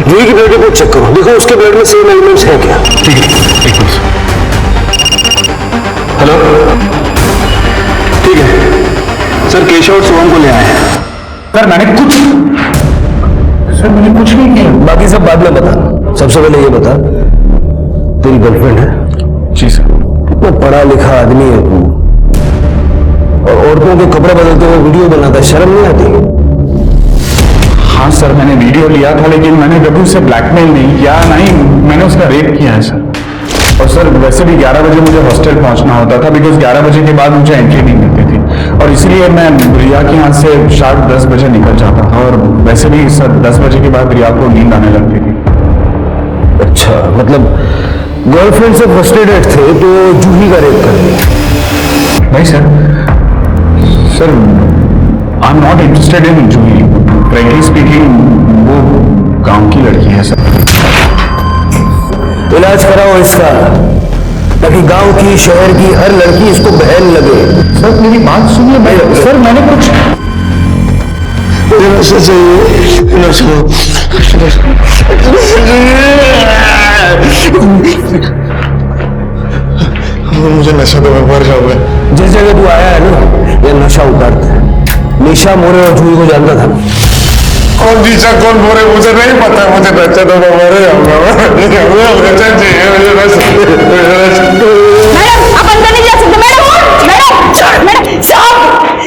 L: जूही की ब्लड रिपोर्ट चेक करो, देखो उसके ब्लड में सेम एलिमेंट्स है क्या।
I: ठीक है, एक मिनट। हेलो, ठीक है सर, केशव और सोहम को ले आए हैं। सर मैंने कुछ नहीं किया।
L: बाकी सब बाद में बता, सबसे पहले ये बता, तेरी गर्लफ्रेंड है?
I: जी सर।
L: कितना पढ़ा लिखा आदमी है तू, और औरतों के कपड़े बदलते हुए वीडियो बनाता है, शर्म नहीं आती?
J: हाँ सर, मैंने वीडियो लिया था, लेकिन मैंने कभी उसे ब्लैकमेल नहीं किया, ना ही मैंने उसका रेप किया है सर। और सर वैसे भी 11 बजे मुझे हॉस्टल पहुंचना होता था, बिकॉज 11 बजे के बाद मुझे एंट्री नहीं मिलती थी, और इसलिए मैं रिया के यहाँ से शार्प 10 बजे निकल जाता था। और वैसे भी सर 10 बजे के बाद रिया को नींद आने लगती थी।
L: अच्छा, मतलब गर्लफ्रेंड से फ्रस्ट्रेटेड थे तो जूही का रेप कर दिया?
J: नहीं sir, sir I am not interested in Juhi. Frankly speaking वो गांव की लड़की है सर।
L: इलाज कराओ इसका, ताकि गांव की शहर की हर लड़की इसको बहन लगे।
J: सर मेरी बात सुनिए भाई, सर मैंने कुछ
L: नशा चाहिए,
C: मुझे नशा तो मैं मर जाऊंगा।
L: जिस जगह तू आया है ना, ये नशा उतारता है। निशा मोरे और जूही को जानता था ना?
C: कौन निशा कौन मोरे मुझे नहीं पता, मुझे नशा तो मैं मर जाऊंगा। नशा चाहिए मुझे,
M: मैडम आप अंदर नहीं जा सकते। मैडम मैडम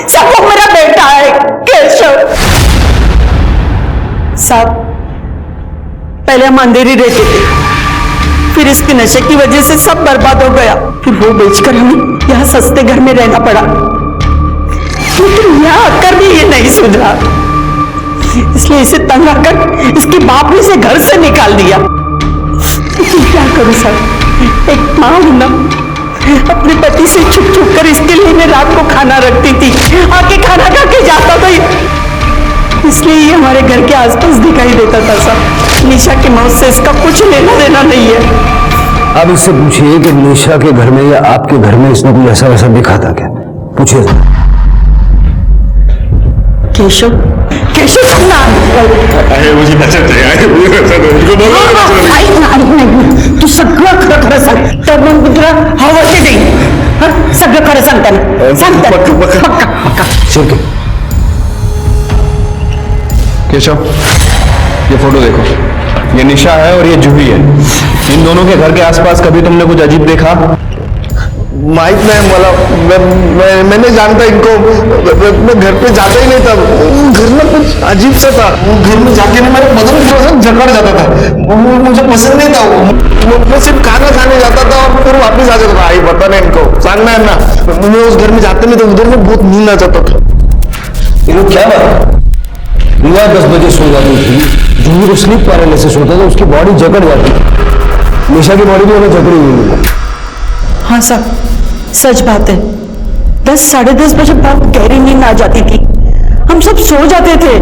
M: सब लोग मेरा बेटा है केशव साहब। पहले हम अंधेरी रहते थे, फिर इसके नशे की वजह से सब बर्बाद हो गया, फिर वो बेचकर हमें यहाँ सस्ते घर में रहना पड़ा, लेकिन यहाँ आकर भी ये नहीं सुधरा, इसलिए इसे तंग आकर इसके बाप ने इसे घर से निकाल दिया। लेकिन क्या करूं सर, एक माँ हूं ना, अपने पति से छुप छुप कर इसके लिए मैं रात को खाना रखती थी, आके खाना खा के जाता था, इसलिए ये हमारे घर के आसपास दिखाई देता था सब। निशा की मौत से इसका कुछ लेना देना नहीं है।
L: अब इससे पूछिए कि निशा के घर में या आपके घर में इसने कोई ऐसा वैसा दिखा था क्या? पूछिए।
M: केशव केशव सुनना,
C: मुझे नशा चाहिए, मुझे नशा
M: नाही तू सगळं खरं खरं सांग, तर मग मी तुला हवं ते देईन। सगळं खरं सांगताना पक्का।
L: ठीक है
N: केशव, ये फोटो देखो, ये निशा है और ये जूही है। इन दोनों के घर के आसपास कभी तुमने कुछ अजीब देखा?
C: माहित नहीं मला, मैंने जानता इनको, मैं घर पे जाता ही नहीं था, घर में कुछ अजीब सा था, घर में जाके ना मेरे बदन थोड़ा सा जकड़ जाता था, वो मुझे पसंद नहीं था, मैं सिर्फ खाना खाने जाता था और फिर वापस आ जाता था। आई पता नहीं इनको सांगना है ना, मैं उस घर में जाते नहीं तो उधर में बहुत नींद आ जाता था।
L: ये लोग क्या बात, रिया 10 बजे सो जाती थी, जूही को स्लीप पैरालिसिस होता था, उसकी बॉडी जकड़ जाती थी। निशा की बॉडी भी हमें जकड़ी हुई है।
M: हाँ साहब, सच बात है, 10 साढ़े 10 बजे बहुत गहरी नींद आ जाती थी, हम सब सो जाते थे।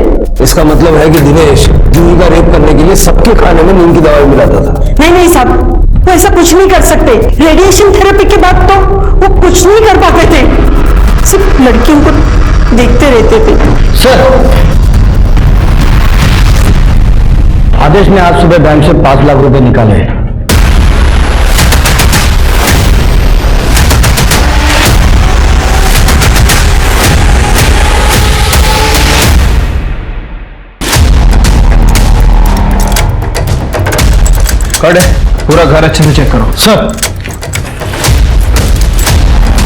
L: इसका मतलब है कि दिनेश जूही का रेप करने के लिए सबके खाने में नींद की दवाई मिलाता था।
M: नहीं साहब, वो ऐसा कुछ नहीं कर सकते, रेडिएशन थेरेपी के बाद तो वो कुछ नहीं कर पाते थे, सिर्फ लड़कियों को देखते रहते थे।
L: सर, आदेश ने आज सुबह बैंक से 5 लाख रुपए निकाले।
N: कड़े, पूरा घर अच्छे से चेक करो।
L: सर,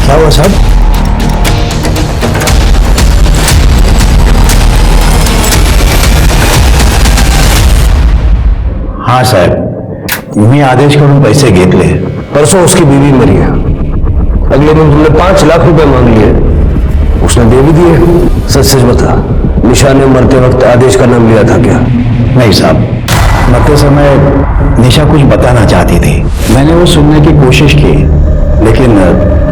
L: क्या हुआ साहब?
J: हाँ साहब, मी आदेशकडून पैसे घेतले।
L: परसों उसकी बीवी मरी है, अगले दिन तुमने 5 लाख रुपए मांग लिए, उसने दे भी दिए। सच सच बता, निशा ने मरते वक्त आदेश का नाम लिया था क्या?
J: नहीं साहब, मरते समय निशा कुछ बताना चाहती थी, मैंने वो सुनने की कोशिश की, लेकिन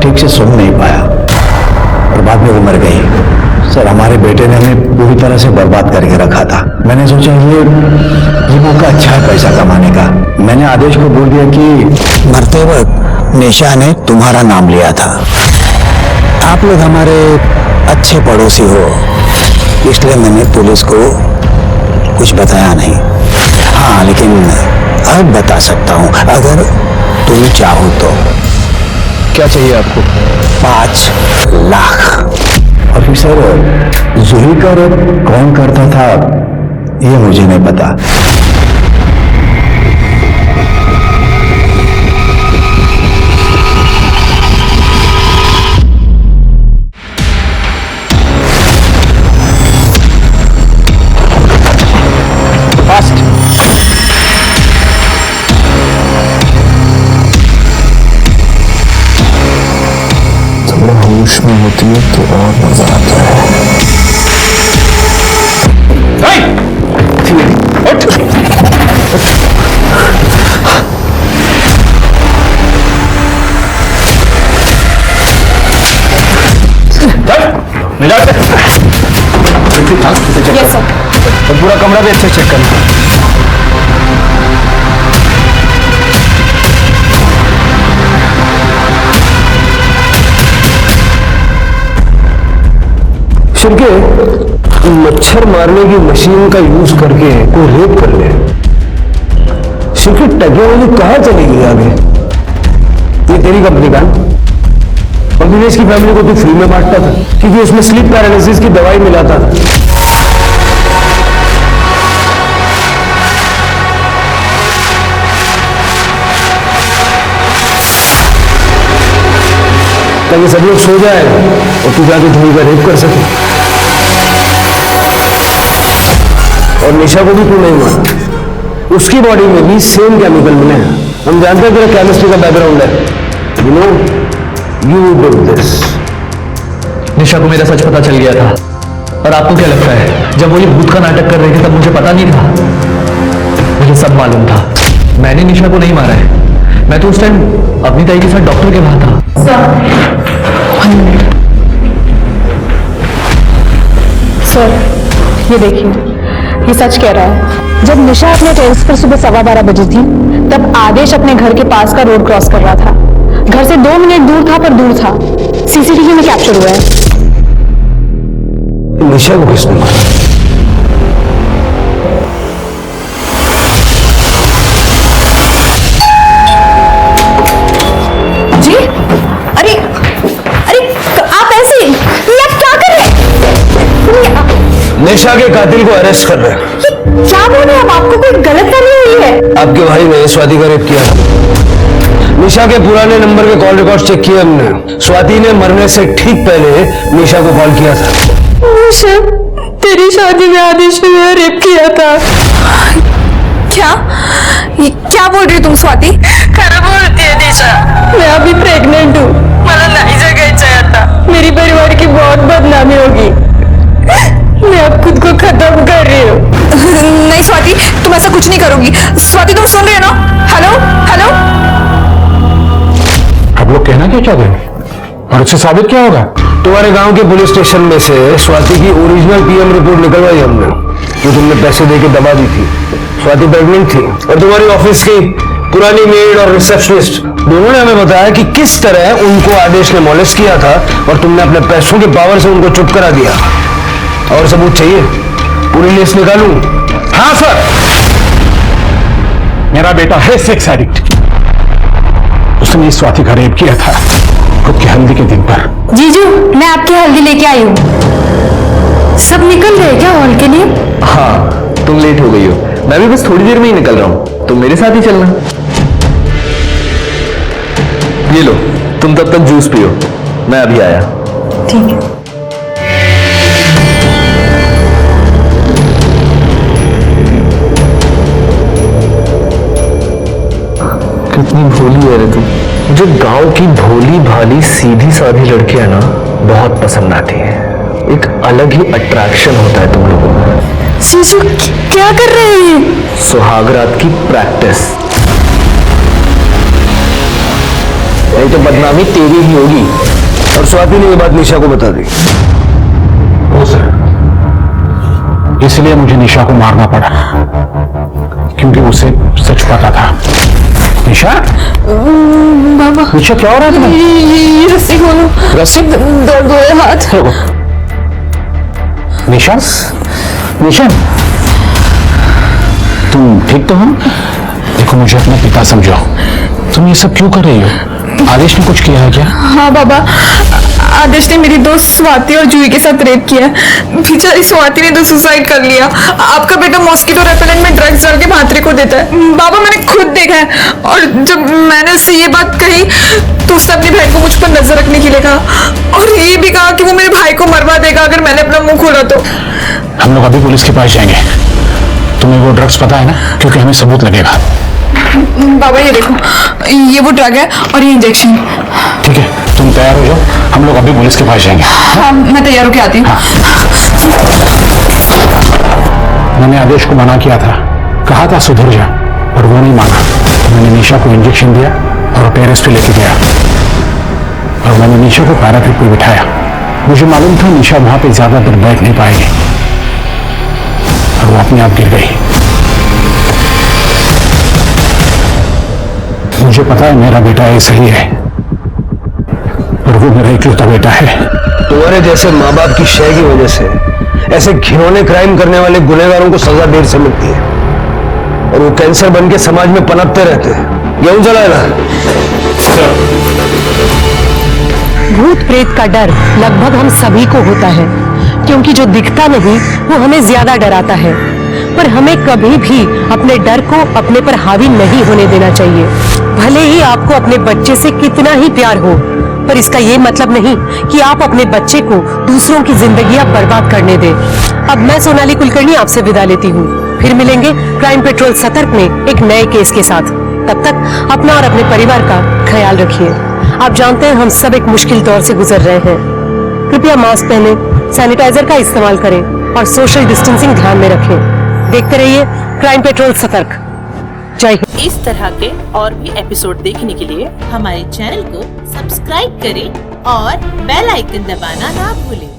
J: ठीक से सुन नहीं पाया और बाद में वो मर गई। सर, हमारे बेटे ने हमें पूरी तरह से बर्बाद करके रखा था। मैंने सोचा ये मौका अच्छा है पैसा कमाने का। मैंने आदेश को बोल दिया कि मरते वक्त निशा ने तुम्हारा नाम लिया था, आप लोग हमारे अच्छे पड़ोसी हो, इसलिए मैंने पुलिस को कुछ बताया नहीं। हाँ, लेकिन अब बता सकता हूँ अगर तुम चाहो तो।
N: क्या चाहिए आपको?
J: 5 लाख। और फिर सर, जूही का रेप कौन करता था ये मुझे नहीं पता।
C: थोड़ा होश में होती है तो और मजा आता है।
H: Yes sir.
L: और पूरा कमरा भी अच्छे चेक करना। शिरके, मच्छर मारने की मशीन का यूज करके कोई रेप कर ले। शिरके, टेक्नोलॉजी कहां चली गई आगे? ये तेरी कंपनी का और दिनेश की फैमिली को तू फ्री में बांटता था क्योंकि उसमें स्लीप पैरालिसिस की दवाई मिलाता था। ताकि सब लोग सो जाए और तू जाके धोनी का रेप कर सके। और निशा को भी तू नहीं मारा, उसकी बॉडी में भी सेम केमिकल मिले हैं। हम जानते हैं तेरा केमिस्ट्री का बैकग्राउंड है। You know you did this.
A: Nisha को मेरा सच पता चल गया था। और आपको क्या लगता है, जब वो ये भूत का नाटक कर रहे थे तब मुझे पता नहीं था? मुझे सब मालूम था। मैंने निशा को नहीं मारा है। मैं तो उस टाइम अपनी ताई के साथ डॉक्टर के वहां था।
K: सर, ये देखिए, ये सच कह रहा है। जब निशा अपने टेरेस पर सुबह 12:15 बजी थी, तब आदेश अपने घर के पास का रोड क्रॉस कर रहा था। घर से 2 मिनट दूर था, पर दूर था। सीसीटीवी में कैप्चर हुआ है।
L: निशा को किसने मारा?
H: जी? अरे अरे आप ऐसे ये आप क्या कर रहे हैं?
L: निशा के कातिल को अरेस्ट कर रहे हैं।
H: क्या बोल रहे हैं आप? आपको कोई गलतफहमी हुई है?
L: आपके भाई ने स्वाति का रेप किया था। निशा के पुराने नंबर के कॉल रिकॉर्ड चेक किए हमने। स्वाति ने मरने से ठीक पहले निशा को कॉल किया था।
H: निशा, तेरी शादी में आदेश ने मेरा रेप किया था। क्या? ये क्या बोल रही हो तुम स्वाति? खरा बोलती है निशा। मैं अभी प्रेग्नेंट हूँ। मला नहीं जगायचा आता। मेरी परिवार की बहुत बदनामी होगी। मैं अब खुद को खत्म कर रही हूँ। नहीं स्वाति, तुम ऐसा कुछ नहीं करोगी। स्वाति, तुम सुन रहे हो ना? Hello hello.
I: आप लोग कहना क्या चाहते हैं और उससे साबित क्या होगा?
L: तुम्हारे गांव के पुलिस स्टेशन में से स्वाति की ओरिजिनल पीएम रिपोर्ट निकलवाई हमने, जो तुमने पैसे देके दबा दी थी। स्वाति प्रेग्नेंट थी और तुम्हारी ऑफिस की पुरानी मेड और रिसेप्शनिस्ट दोनों ने हमें बताया कि किस तरह उनको आदेश ने मॉलेस्ट किया था और तुमने अपने पैसों के पावर से उनको चुप करा दिया। और सबूत चाहिए? पूरी लिस्ट निकालूं?
I: हाँ सर, मेरा बेटा है सेक्स एडिक्ट। उसने इस स्वाति का रेप किया था खुद की हल्दी के दिन पर।
M: जीजू, मैं आपकी हल्दी लेके आई हूँ। सब निकल रहे क्या हॉल के लिए?
N: हाँ, तुम लेट हो गई हो। मैं भी बस थोड़ी देर में ही निकल रहा हूँ, तुम मेरे साथ ही चलना। ये लो, तुम तब तक जूस पियो, मैं अभी आया।
M: ठीक है।
N: कितनी भोली है रे तू। जो गांव की भोली भाली सीधी साधी लड़कियां ना बहुत पसंद आती है। एक अलग ही अट्रैक्शन होता है तुम लोगों में।
M: जीजू, क्या कर रहे हैं?
N: सुहागरात की प्रैक्टिस। नहीं तो बदनामी तेरी ही होगी।
L: और स्वाति ने ये बात निशा को बता दी।
I: हो सर, इसलिए मुझे निशा को मारना पड़ा क्योंकि उसे सच पता था। निशा,
M: बाबा,
I: निशा क्या हो रहा है तुम्हें?
M: ये रस्सी खोलो।
I: रस्सी?
M: दर्द हो रहा हाथ।
I: निशा, निशा, तुम ठीक तो हो? देखो, मुझे अपना पिता समझो। तुम ये सब क्यों कर रही हो? आदेश ने कुछ किया है क्या?
H: हाँ बाबा, आदेश ने मेरी दोस्त स्वाति और जूही के साथ रेप किया। बेचारी स्वाति ने तो सुसाइड कर लिया। आपका बेटा मॉस्किटो रेपेलेंट में ड्रग्स डाल के भातरे को देता है। बाबा, मैंने खुद देखा है। और जब मैंने उससे ये बात कही तो उसने अपनी बहन को मुझ पर नजर रखने के लिए कहा और ये भी कहा कि वो मेरे भाई को मरवा देगा अगर मैंने अपना मुंह खोला तो।
I: हम लोग अभी पुलिस के पास जाएंगे। तुम्हें वो ड्रग्स पता है ना? क्योंकि हमें सबूत लगेगा।
H: बाबा ये देखो, ये वो ड्रग है और ये इंजेक्शन।
I: ठीक है, तुम तैयार हो जाओ, हम लोग अभी पुलिस के पास जाएंगे।
H: हाँ, मैं तैयार होके आती हूँ।
I: मैंने आदेश को मना किया था, कहा था सुधर जा, और वो नहीं माना। मैंने निशा को इंजेक्शन दिया और टेरेस पे लेके गया, और मैंने निशा को पैराट्रिक पे बिठाया। मुझे मालूम था निशा वहां पे ज्यादा देर बैठ नहीं पाएगी, और वो अपने आप गिर गई। मुझे पता है मेरा बेटा ऐसा ही है, और वो मेरा इकलौता बेटा है।
L: तुम्हारे जैसे माँ बाप की शय की वजह से ऐसे घिनौने क्राइम करने वाले गुनहगारों को सजा देर से मिलती है, और वो कैंसर बन के समाज में पनपते रहते हैं। गेहूं जलाएगा।
D: भूत प्रेत का डर लगभग हम सभी को होता है, क्योंकि जो दिखता नहीं वो हमें ज्यादा डराता है। पर हमें कभी भी अपने डर को अपने पर हावी नहीं होने देना चाहिए। भले ही आपको अपने बच्चे से कितना ही प्यार हो, पर इसका ये मतलब नहीं कि आप अपने बच्चे को दूसरों की जिंदगियां बर्बाद करने दें। अब मैं सोनाली कुलकर्णी आपसे विदा लेती हूँ। फिर मिलेंगे क्राइम पेट्रोल सतर्क में एक नए केस के साथ। तब तक अपना और अपने परिवार का ख्याल रखिए। आप जानते हैं हम सब एक मुश्किल दौर से गुजर रहे हैं। कृपया मास्क पहने, सैनिटाइजर का इस्तेमाल करें और सोशल डिस्टेंसिंग ध्यान में रखें। देखते रहिए क्राइम पेट्रोल सतर्क। जय हिंद।
O: इस तरह के और भी एपिसोड देखने के लिए हमारे चैनल को सब्सक्राइब करें और बेल आइकन दबाना ना भूलें।